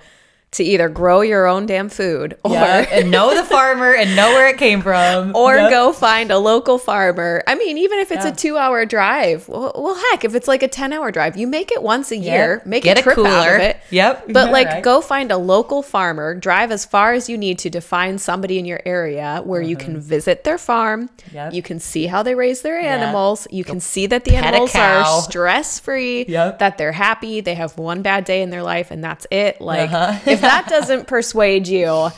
to either grow your own damn food or and know the farmer and know where it came from, or go find a local farmer. I mean, even if it's a 2-hour drive, well, heck, if it's like a 10-hour drive, you make it once a year, make a trip out of it. But go find a local farmer, drive as far as you need to find somebody in your area where you can visit their farm. You can see how they raise their animals. You can see that the animals are stress-free, that they're happy. They have one bad day in their life and that's it. If that doesn't persuade you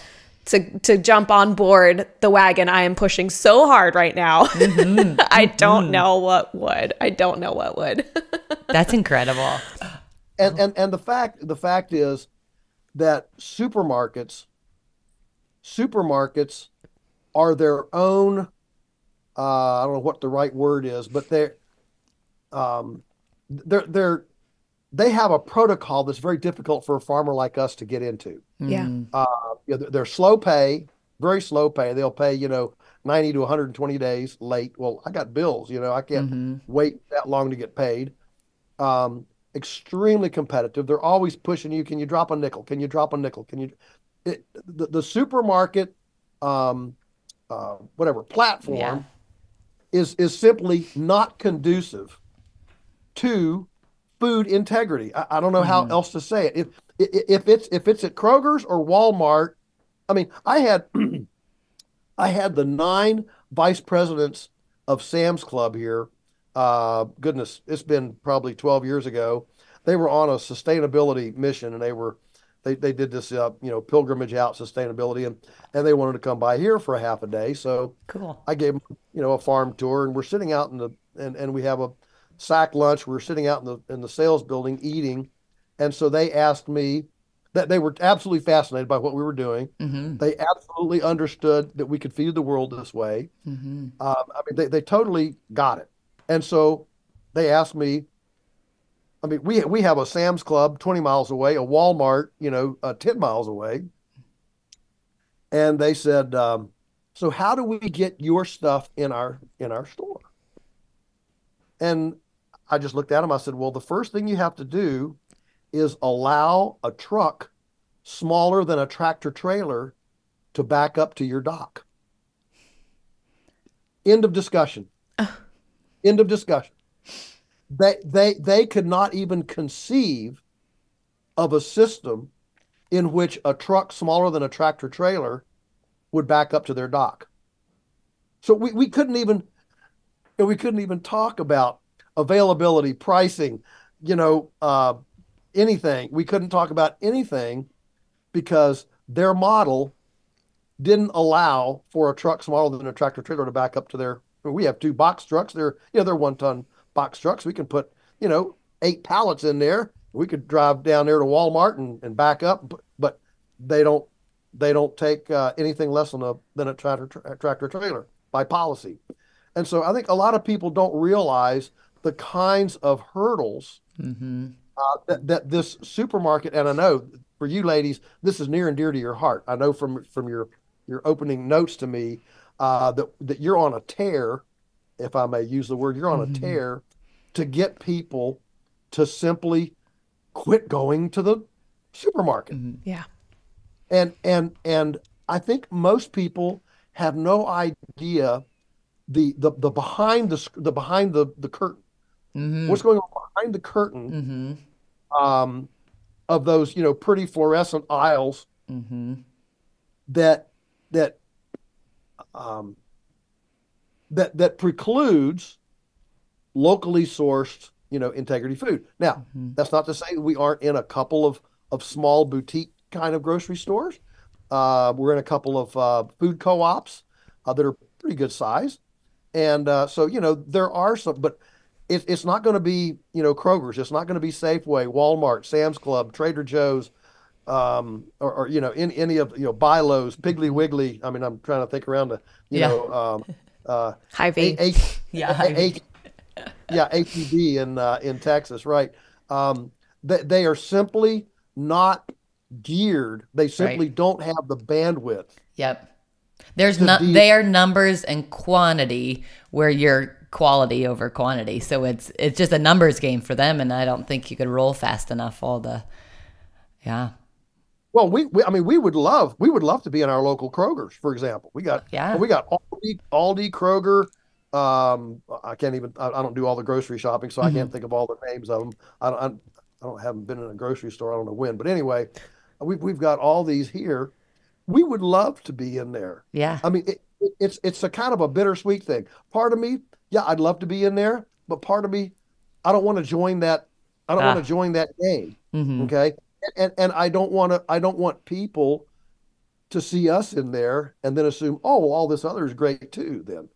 to jump on board the wagon I am pushing so hard right now, I don't know what would. That's incredible. And the fact is that supermarkets are their own. I don't know what the right word is, but they have a protocol that's very difficult for a farmer like us to get into. They're slow pay, very slow pay. They'll pay, 90 to 120 days late. Well, I got bills, I can't wait that long to get paid. Extremely competitive. They're always pushing you. Can you drop a nickel? Can you drop a nickel? The supermarket, platform is simply not conducive to food integrity. I don't know how else to say it. If it's at Kroger's or Walmart, I mean, I had the 9 vice presidents of Sam's Club here. Goodness, it's been probably 12 years ago. They were on a sustainability mission, and they did this pilgrimage out sustainability, and they wanted to come by here for a half a day. So cool. I gave them a farm tour, and we're sitting out and we have a sack lunch. We were sitting out in the sales building eating, and so they asked me that they were absolutely fascinated by what we were doing. They absolutely understood that we could feed the world this way. I mean, they totally got it, and so they asked me. I mean, we have a Sam's Club 20 miles away, a Walmart 10 miles away, and they said, "So how do we get your stuff in our store?" And I just looked at him. I said, well, the first thing you have to do is allow a truck smaller than a tractor trailer to back up to your dock. End of discussion. End of discussion. They could not even conceive of a system in which a truck smaller than a tractor trailer would back up to their dock. So we couldn't even talk about availability, pricing, anything. We couldn't talk about anything because their model didn't allow for a truck smaller than a tractor trailer to back up to their. We have 2 box trucks. They're 1-ton box trucks. We can put 8 pallets in there. We could drive down there to Walmart and back up, but they don't take anything less than a tractor trailer by policy. And so I think a lot of people don't realize the kinds of hurdles that this supermarket, and I know for you ladies, this is near and dear to your heart. I know from your opening notes to me that you're on a tear, if I may use the word, you're on a tear to get people to simply quit going to the supermarket. Yeah. And I think most people have no idea the behind the curtain. What's going on behind the curtain of those pretty fluorescent aisles that precludes locally sourced integrity food. Now, that's not to say we aren't in a couple of small boutique kind of grocery stores. We're in a couple of food co-ops that are pretty good size. And so, there are some, but it's not going to be, Kroger's. It's not going to be Safeway, Walmart, Sam's Club, Trader Joe's, or any of, Bi-Lo's, Piggly Wiggly. I mean, I'm trying to think around Hy-Vee. H-E-B in Texas, right? They are simply not geared. They simply don't have the bandwidth. Yep. They are numbers and quantity where you're quality over quantity. So it's just a numbers game for them, and I don't think you could roll fast enough Well, we would love to be in our local Kroger's, for example. We got Aldi, Kroger. I don't do all the grocery shopping, so I can't think of all the names of them. Haven't been in a grocery store. I don't know when, but anyway, we've got all these here. We would love to be in there. Yeah. I mean, it's a kind of a bittersweet thing. Part of me, I'd love to be in there, but part of me, I don't want to join that. I don't want to join that game. Okay. And I don't want people to see us in there and then assume, oh, all this other is great too. Then,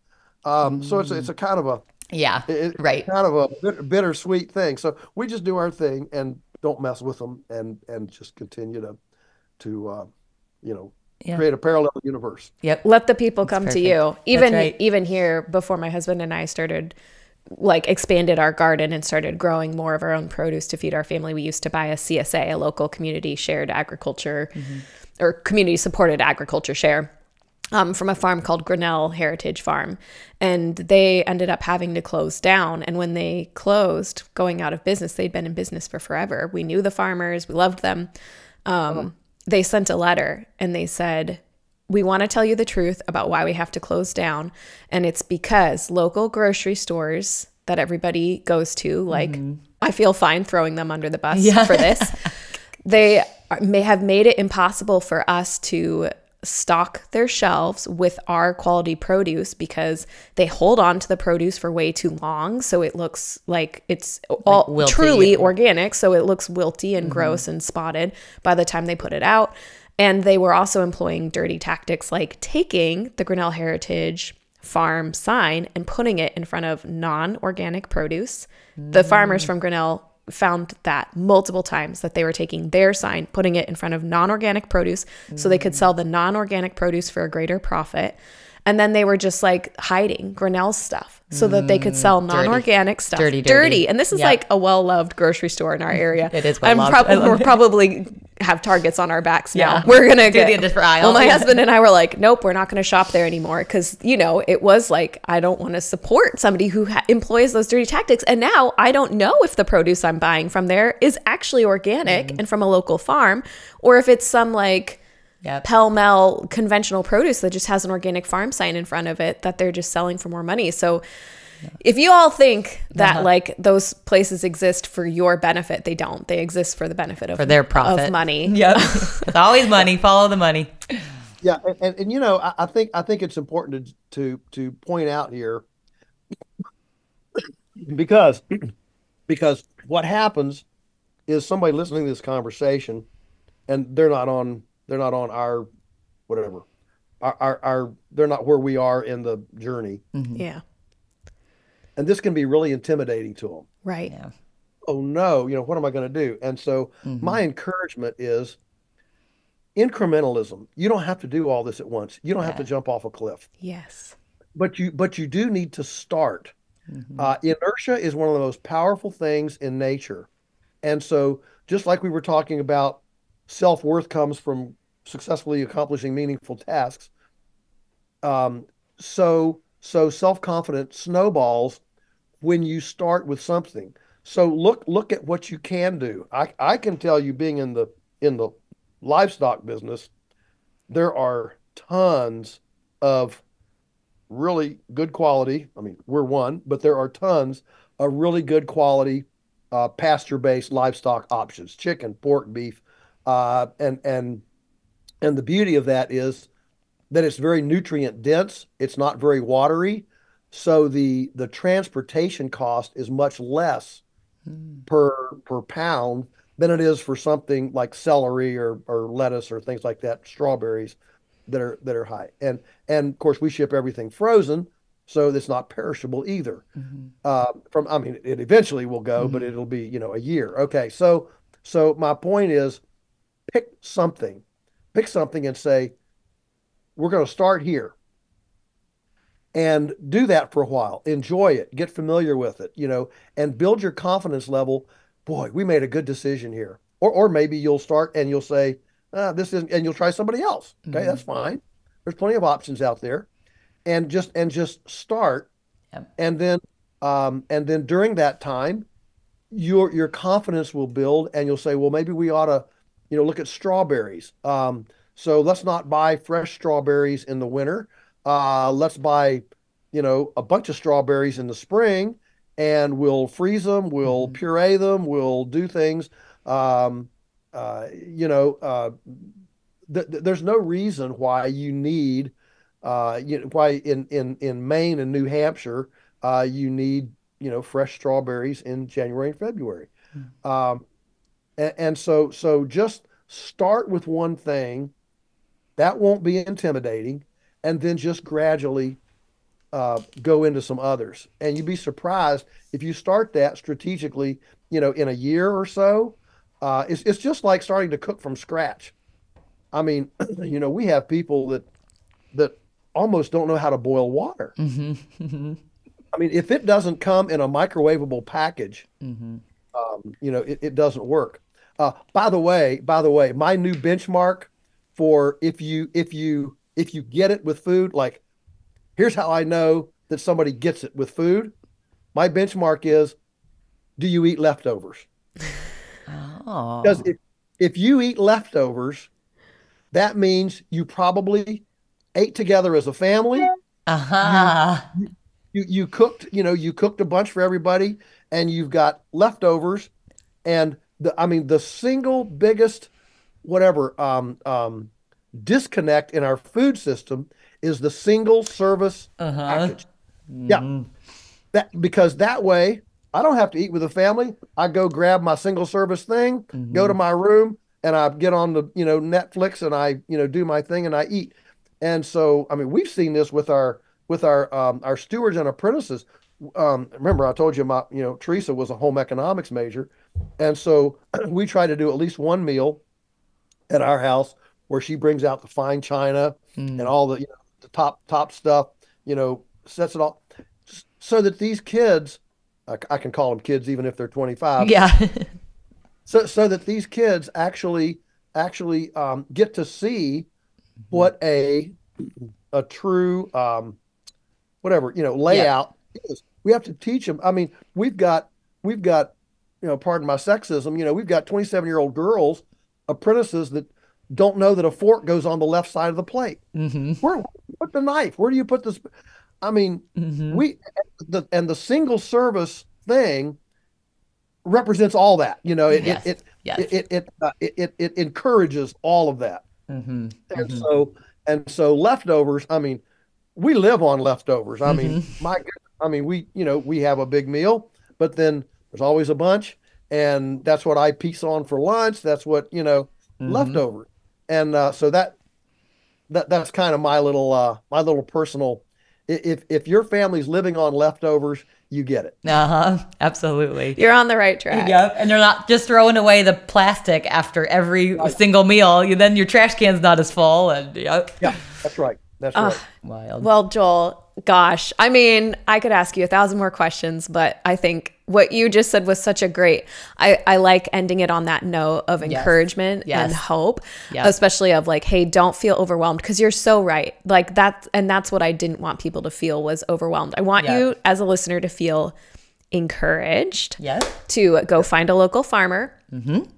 so it's a kind of a kind of a bittersweet thing. So we just do our thing and don't mess with them and just continue to create a parallel universe. Yep. Let the people come to you. Even here, before my husband and I started expanded our garden and started growing more of our own produce to feed our family, we used to buy a CSA, a local community shared agriculture or community supported agriculture share from a farm called Grinnell Heritage Farm. And they ended up having to close down. And when they closed, going out of business, they'd been in business for forever. We knew the farmers, we loved them. They sent a letter and they said, we want to tell you the truth about why we have to close down. And it's because local grocery stores that everybody goes to, I feel fine throwing them under the bus for this. They may have made it impossible for us to stock their shelves with our quality produce because they hold on to the produce for way too long. So it looks like it's all truly organic. So it looks wilty and gross and spotted by the time they put it out. And they were also employing dirty tactics like taking the Grinnell Heritage Farm sign and putting it in front of non-organic produce. The farmers from Grinnell found that multiple times that they were taking their sign, putting it in front of non-organic produce so they could sell the non-organic produce for a greater profit. And then they were just hiding Grinnell's stuff so that they could sell non-organic stuff. Dirty. And this is a well-loved grocery store in our area. It is well-loved. We're probably have targets on our backs now. We're going to get a different aisle. Well, my husband and I were like, nope, we're not going to shop there anymore. Because, it was I don't want to support somebody who employs those dirty tactics. And now I don't know if the produce I'm buying from there is actually organic and from a local farm, or if it's some pell-mell conventional produce that just has an organic farm sign in front of it that they're just selling for more money. So if you all think that like those places exist for your benefit, they don't. They exist for the benefit of, for their profit, of money. Yep. It's always money. Follow the money. Yeah, and you know, I think it's important to point out here because what happens is somebody listening to this conversation and they're not on our whatever our they're not where we are in the journey. Yeah. And this can be really intimidating to them. Right. Yeah. Oh no, you know, what am I going to do? And so my encouragement is incrementalism. You don't have to do all this at once. You don't have to jump off a cliff. Yes. But you do need to start. Inertia is one of the most powerful things in nature. And so just like we were talking about, self-worth comes from successfully accomplishing meaningful tasks. So self-confidence snowballs when you start with something. So look at what you can do. I can tell you, being in the livestock business, there are tons of really good quality. I mean, we're one, but there are tons of really good quality pasture-based livestock options: chicken, pork, beef, and the beauty of that is that it's very nutrient dense. It's not very watery, so the transportation cost is much less per pound than it is for something like celery or lettuce or things like that, strawberries that are high. And of course we ship everything frozen, so it's not perishable either. I mean, it eventually will go, but it'll be, you know, a year. Okay, so my point is, pick something and say, we're going to start here. And do that for a while. Enjoy it. Get familiar with it, you know, and build your confidence level. Boy, we made a good decision here. Or maybe you'll start and you'll say, this isn't, and you'll try somebody else. Okay, that's fine. There's plenty of options out there. And just start. Yep. And then during that time, your confidence will build, and you'll say, well, maybe we ought to, you know, look at strawberries. So let's not buy fresh strawberries in the winter. Let's buy, you know, a bunch of strawberries in the spring, and we'll freeze them, we'll puree them, we'll do things. You know, there's no reason why you need, why in Maine and New Hampshire, you need, you know, fresh strawberries in January and February. And so just start with one thing that won't be intimidating, and then just gradually go into some others. And you'd be surprised if you start that strategically, you know, in a year or so. It's just like starting to cook from scratch. I mean, you know, we have people that almost don't know how to boil water. I mean, if it doesn't come in a microwavable package, you know, it doesn't work. By the way, my new benchmark for if you get it with food, like, here's how I know that somebody gets it with food. My benchmark is, do you eat leftovers? Oh. Because if you eat leftovers, that means you probably ate together as a family. You cooked, you know, you cooked a bunch for everybody, and you've got leftovers. And the single biggest disconnect in our food system is the single service package. Yeah. Because that way I don't have to eat with a family. I go grab my single service thing, go to my room, and I get on the, you know, Netflix, and I, you know, do my thing and I eat. And so, I mean, we've seen this with our stewards and apprentices. Remember, I told you Teresa was a home economics major. And so we try to do at least one meal at our house where she brings out the fine china and all the, you know, the top stuff, you know, sets it all so that these kids, I can call them kids even if they're 25. Yeah. so that these kids actually get to see what a true layout is. We have to teach them. I mean, we've got, you know, pardon my sexism, you know, we've got 27-year-old girls, apprentices, that don't know that a fork goes on the left side of the plate. Where do you put the knife? Where do you put this? I mean, the single service thing represents all that. You know, it encourages all of that. And so leftovers, I mean, we live on leftovers. I mean, we have a big meal, but then there's always a bunch, and that's what I piece on for lunch. That's what, leftovers. And so that's kind of my little personal. If your family's living on leftovers, you get it. Absolutely. You're on the right track. Yep. And they're not just throwing away the plastic after every single meal. Then your trash can's not as full. And yeah, that's right. That's right. Wild. Well, Joel, gosh, I mean, I could ask you 1,000 more questions, but I think what you just said was such a great, I like ending it on that note of encouragement and hope, especially of like, hey, don't feel overwhelmed, because you're so right. Like that's what I didn't want people to feel, was overwhelmed. I want you as a listener to feel encouraged to go find a local farmer,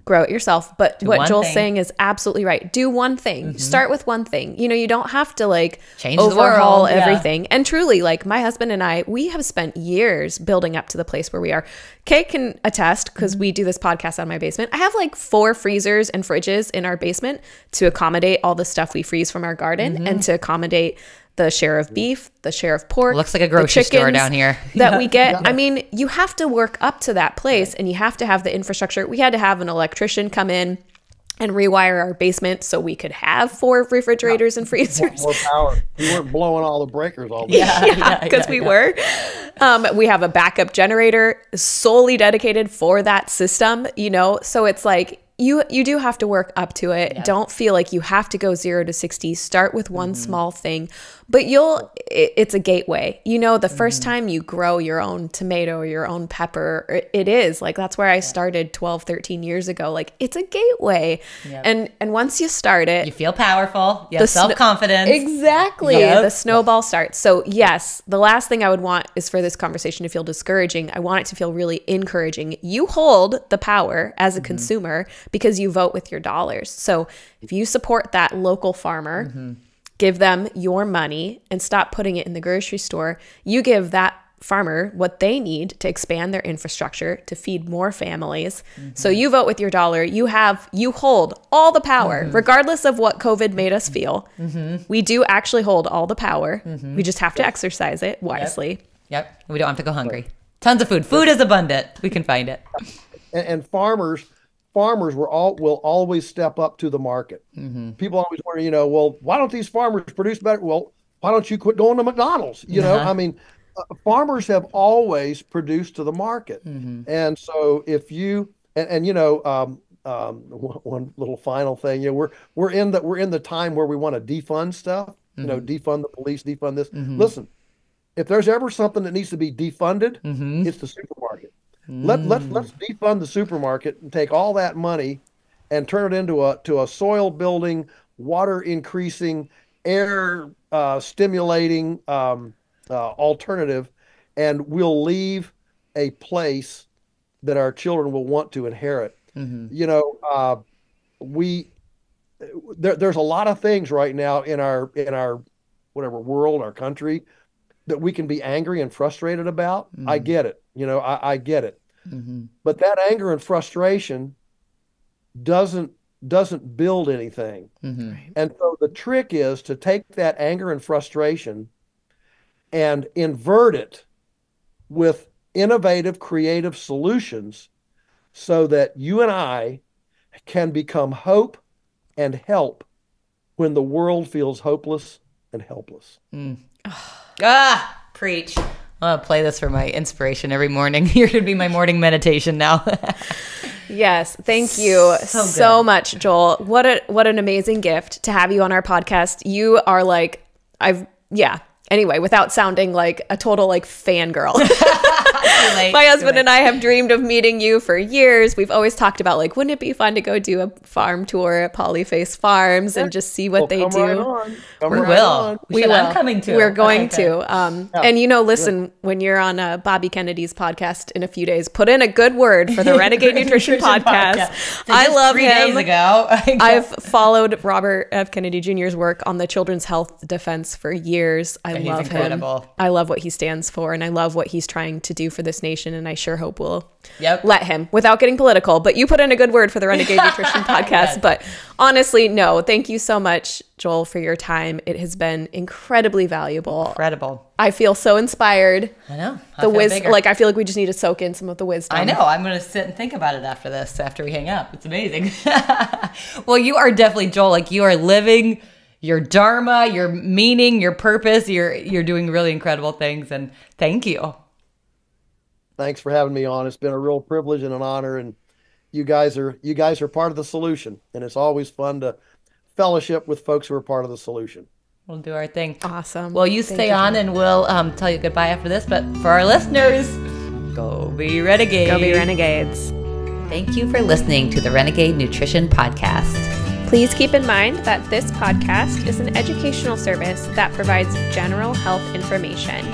grow it yourself. But what Joel's saying is absolutely right. Do one thing. Start with one thing. You don't have to like change overhaul everything. And truly, like my husband and I, we have spent years building up to the place where we are. Kay can attest, because we do this podcast on my basement. I have like 4 freezers and fridges in our basement to accommodate all the stuff we freeze from our garden and to accommodate the share of beef, the share of pork. Looks like a grocery store down here. That we get. I mean, you have to work up to that place, and you have to have the infrastructure. We had to have an electrician come in and rewire our basement so we could have 4 refrigerators and freezers. More power. We weren't blowing all the breakers all the time. Because we were. We have a backup generator solely dedicated for that system, so it's like, you do have to work up to it. Don't feel like you have to go 0 to 60. Start with one small thing, but it's a gateway. The first time you grow your own tomato or your own pepper, it is like, that's where I started 12, 13 years ago. Like, it's a gateway. And once you start it, you feel powerful. You have self-confidence. Exactly. The snowball starts. So yes, the last thing I would want is for this conversation to feel discouraging. I want it to feel really encouraging. You hold the power as a consumer, because you vote with your dollars. So if you support that local farmer, give them your money and stop putting it in the grocery store, you give that farmer what they need to expand their infrastructure to feed more families. So you vote with your dollar. You hold all the power, regardless of what COVID made us feel. We do actually hold all the power. We just have to exercise it wisely. Yep. We don't have to go hungry. Tons of food. Food is abundant. We can find it. And farmers will always step up to the market. People always wonder, well, why don't these farmers produce better? Well, why don't you quit going to McDonald's? I mean, farmers have always produced to the market. And so if you, one little final thing, we're in the time where we want to defund stuff, defund the police, defund this. Listen, if there's ever something that needs to be defunded, it's the supermarket. Let's defund the supermarket and take all that money and turn it into a soil building, water increasing, air stimulating alternative, and we'll leave a place that our children will want to inherit. There's a lot of things right now in our whatever world, our country, that we can be angry and frustrated about. I get it. I get it. But that anger and frustration doesn't build anything. And so the trick is to take that anger and frustration and invert it with innovative, creative solutions so that you and I can become hope and help when the world feels hopeless and helpless. Preach. I'll play this for my inspiration every morning. Here should be my morning meditation now. Yes. Thank you so much, Joel. What an amazing gift to have you on our podcast. You are like, anyway, without sounding like a total like fangirl. My husband and I have dreamed of meeting you for years. We've always talked about like, wouldn't it be fun to go do a farm tour at Polyface Farms and just see what they do? We will. I'm coming to. We're going to. And listen, when you're on Bobby Kennedy's podcast in a few days, put in a good word for the Renegade Nutrition Podcast. I love 3 him. days ago. I've followed Robert F. Kennedy Jr.'s work on the children's health defense for years. I He's love incredible. him. I love what he stands for, and I love what he's trying to do for this nation, and I sure hope we'll let him, without getting political. But you put in a good word for the Renegade Nutrition Podcast. Yes. But honestly, no, thank you so much, Joel, for your time. It has been incredibly valuable. Incredible. I feel so inspired. I know. I feel like we just need to soak in some of the wisdom. I know. I'm going to sit and think about it after we hang up. It's amazing. Well, you are definitely, Joel, like you are living your dharma, your meaning, your purpose. You're doing really incredible things, and thank you. Thanks for having me on. It's been a real privilege and an honor, and you guys are part of the solution, and it's always fun to fellowship with folks who are part of the solution. We'll do our thing. Awesome. Well, you stay on, and we'll tell you goodbye after this. But for our listeners, go be renegades. Go be renegades. Thank you for listening to the Renegade Nutrition Podcast. Please keep in mind that this podcast is an educational service that provides general health information.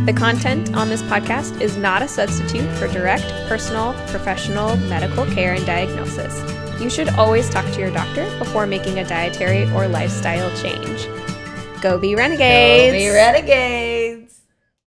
The content on this podcast is not a substitute for direct, personal, professional medical care and diagnosis. You should always talk to your doctor before making a dietary or lifestyle change. Go be renegades! Go be renegades!